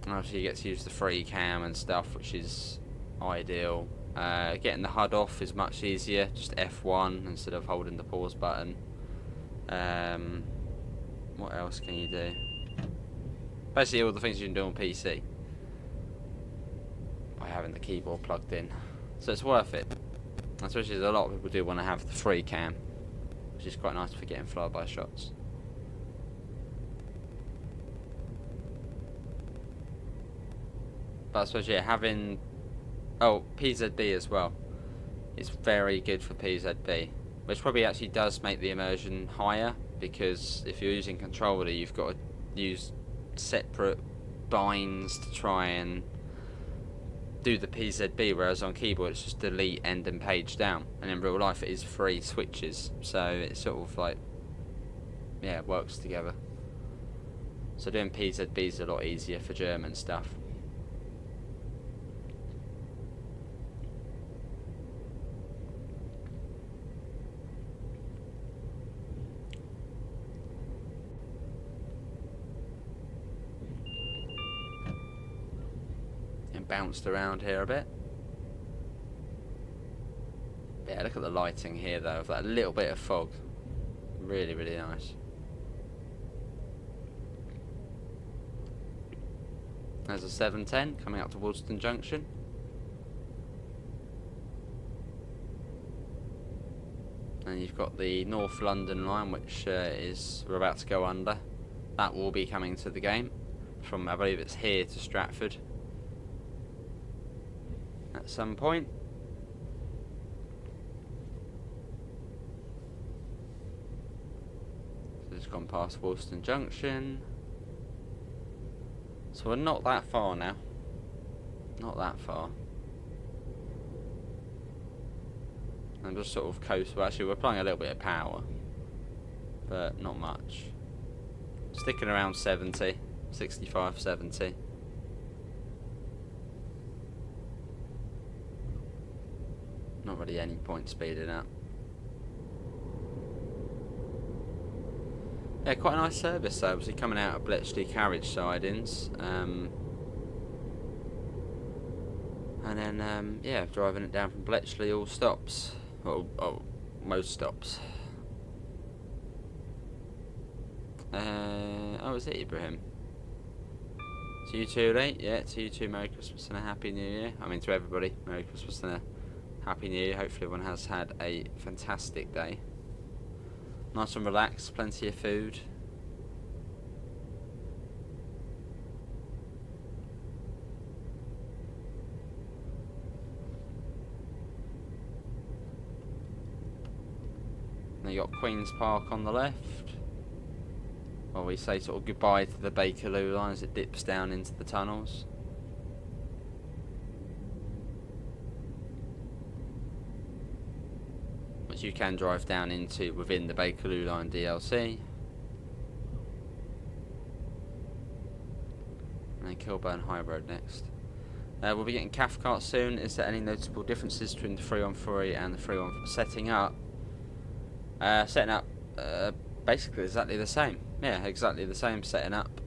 Obviously, you get to use the free cam and stuff, which is ideal. Getting the HUD off is much easier, just F1 instead of holding the pause button. What else can you do? Basically all the things you can do on PC by having the keyboard plugged in. So it's worth it. Especially as a lot of people do want to have the free cam, which is quite nice for getting flyby shots. But I suppose, yeah, having... Oh, PZB as well. It's very good for PZB. Which probably actually does make the immersion higher, because if you're using controller, you've got to use separate binds to try and do the PZB, whereas on keyboard it's just delete, end and page down. And in real life it is 3 switches, so it's sort of like, yeah, it works together. So doing PZB is a lot easier for German stuff. Bounced around here a bit. Yeah, look at the lighting here though, with that little bit of fog. Really nice. There's a 710 coming up to Woolston Junction. And you've got the North London line, which we're about to go under. That will be coming to the game from, I believe it's here to Stratford at some point. So it's gone past Woolston Junction. So we're not that far now. Not that far. I'm just sort of coast. Well, actually, we're applying a little bit of power, but not much. Sticking around 70, 65, 70. Not really any point speeding up. Yeah, quite a nice service though, obviously coming out of Bletchley carriage sidings. And then, yeah, driving it down from Bletchley, all stops. Oh, most stops. Oh, is it Ibrahim? To you too, Lee? Yeah, to you too, Merry Christmas and a Happy New Year. I mean, to everybody, Merry Christmas and a Happy New Year. Hopefully everyone has had a fantastic day. Nice and relaxed, plenty of food. Then you got Queen's Park on the left. Well, we say sort of goodbye to the Bakerloo line as it dips down into the tunnels. Which you can drive down into within the Bakerloo line DLC. And then Kilburn High Road next. We'll be getting Cathcart soon. Is there any notable differences between the 313 and the 314 setting up? Setting up basically exactly the same. Yeah, exactly the same setting up.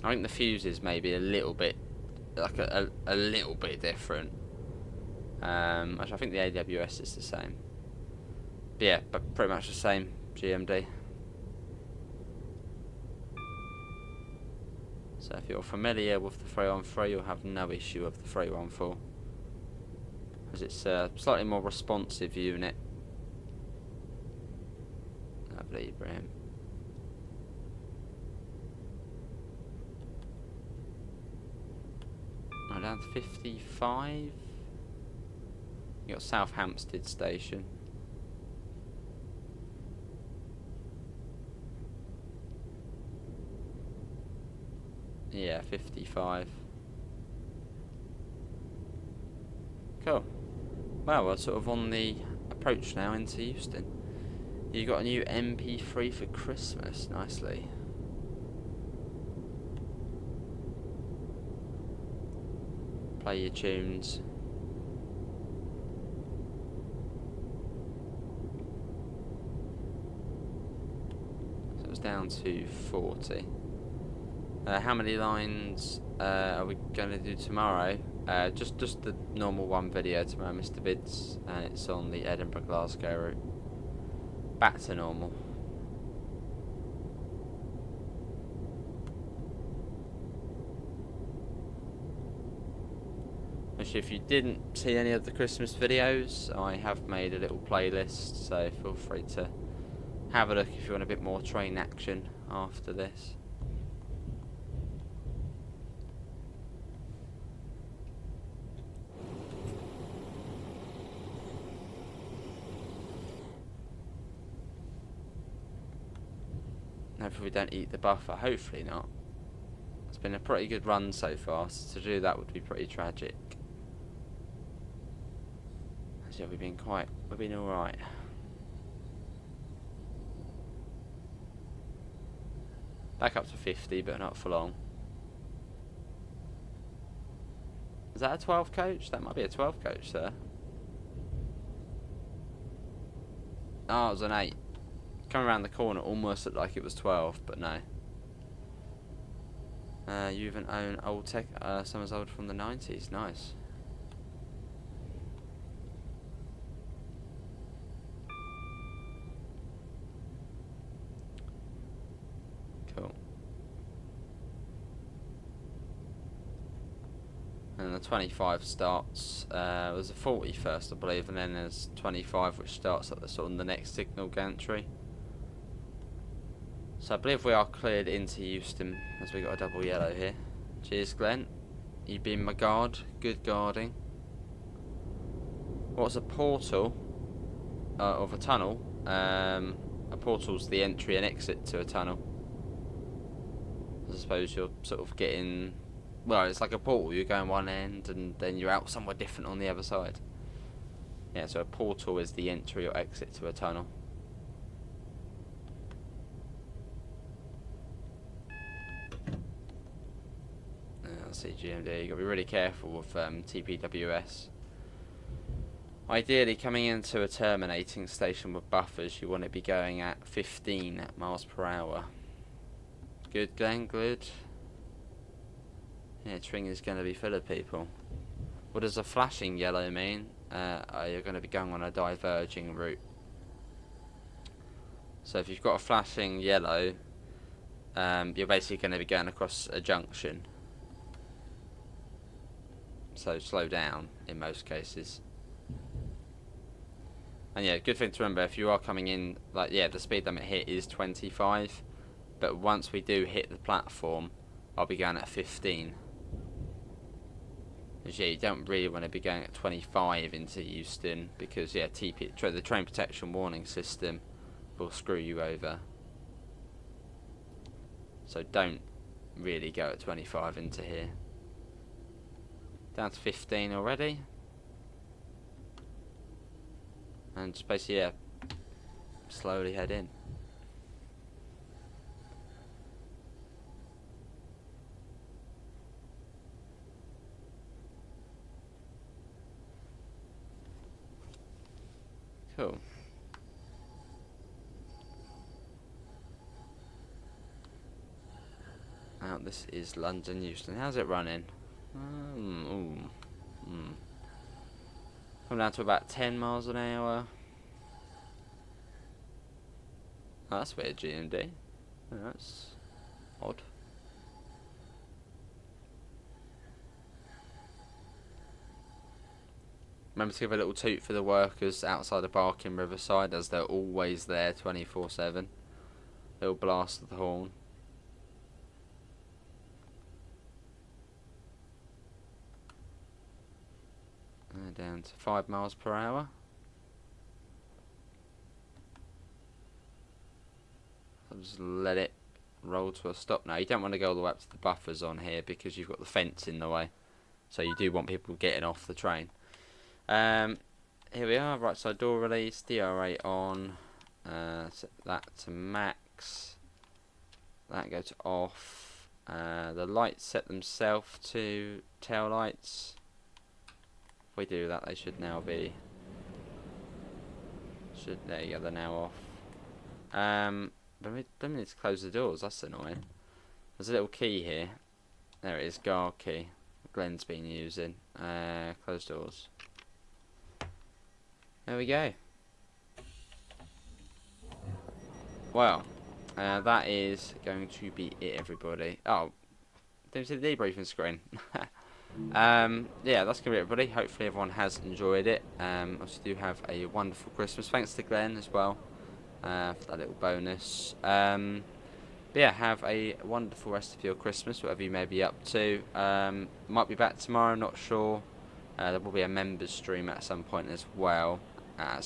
I think the fuses may be a little bit, like a little bit different. Actually, I think the AWS is the same. But yeah, but pretty much the same GMD. So if you're familiar with the 313, you'll have no issue with the 314, as it's a slightly more responsive unit. Lovely, Ibrahim. Down to 55. You got South Hempstead station. Yeah, 55. Cool. Well, we're sort of on the approach now into Euston. You got a new MP3 for Christmas, nicely. Play your tunes. So it's down to 40. How many lines are we going to do tomorrow? Just the normal one video tomorrow, Mr. Bids, and it's on the Edinburgh-Glasgow route. Back to normal. Actually, if you didn't see any of the Christmas videos, I have made a little playlist, so feel free to have a look if you want a bit more train action after this. Hopefully we don't eat the buffer, hopefully not. It's been a pretty good run so far, so to do that would be pretty tragic. So we've been alright. Back up to 50, but not for long. Is that a 12 coach? That might be a 12 coach, sir. Oh, it was an 8. Coming around the corner almost looked like it was 12, but no. You even own old tech, someone's old from the 90s, nice. Cool. And the 25 starts, there's a 40 first, I believe, and then there's 25 which starts at the sort of the next signal gantry. So I believe we are cleared into Euston, as we got a double yellow here. Cheers, Glenn. You've been my guard. Good guarding. What's a portal of a tunnel? A portal's the entry and exit to a tunnel. I suppose you're sort of getting... Well, it's like a portal. You're going one end and then you're out somewhere different on the other side. Yeah, so a portal is the entry or exit to a tunnel. GMD, you've got to be really careful with TPWS. Ideally, coming into a terminating station with buffers, you want to be going at 15 miles per hour. Good, Glenn, good. Yeah, Tring is going to be full of people. What does a flashing yellow mean? You're going to be going on a diverging route. So if you've got a flashing yellow, you're basically going to be going across a junction. So slow down in most cases. And yeah, good thing to remember, if you are coming in, like, yeah, the speed limit here is 25, but once we do hit the platform, I'll be going at 15. Because yeah, you don't really want to be going at 25 into Euston, because yeah, the train protection warning system will screw you over. So don't really go at 25 into here. Down to 15 already. And just basically, yeah, slowly head in. Cool. out. This is London Euston. How's it running? Come down to about 10 miles an hour. Oh, that's weird, GMD. Oh, that's odd. Remember to give a little toot for the workers outside the Barking Riverside, as they're always there 24/7. Little blast of the horn. Down to 5 miles per hour. I'll just let it roll to a stop now. You don't want to go all the way up to the buffers on here because you've got the fence in the way. So you do want people getting off the train. Here we are, right side door release, DRA on, set that to max, that go to off, the lights set themselves to tail lights. If we do that, they should now be, there you go, they're now off. But we need to close the doors, that's annoying. There's a little key here, there it is, guard key, Glenn's been using, close doors. There we go. Well, that is going to be it, everybody. Oh, didn't see the debriefing screen. Yeah, that's going to be it, everybody. Hopefully everyone has enjoyed it. Also do have a wonderful Christmas. Thanks to Glenn as well for that little bonus. But yeah, have a wonderful rest of your Christmas, whatever you may be up to. Might be back tomorrow, not sure. There will be a members stream at some point as well. But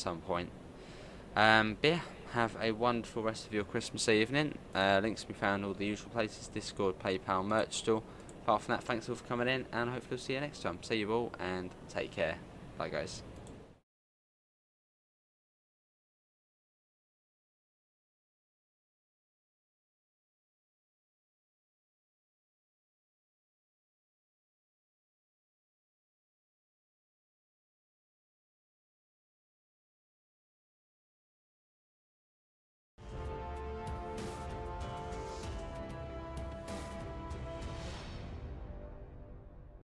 yeah, have a wonderful rest of your Christmas evening. Links can be found all the usual places: Discord, PayPal, merch store. Apart from that, thanks all for coming in, and hopefully we'll see you next time. See you all, and take care. Bye, guys.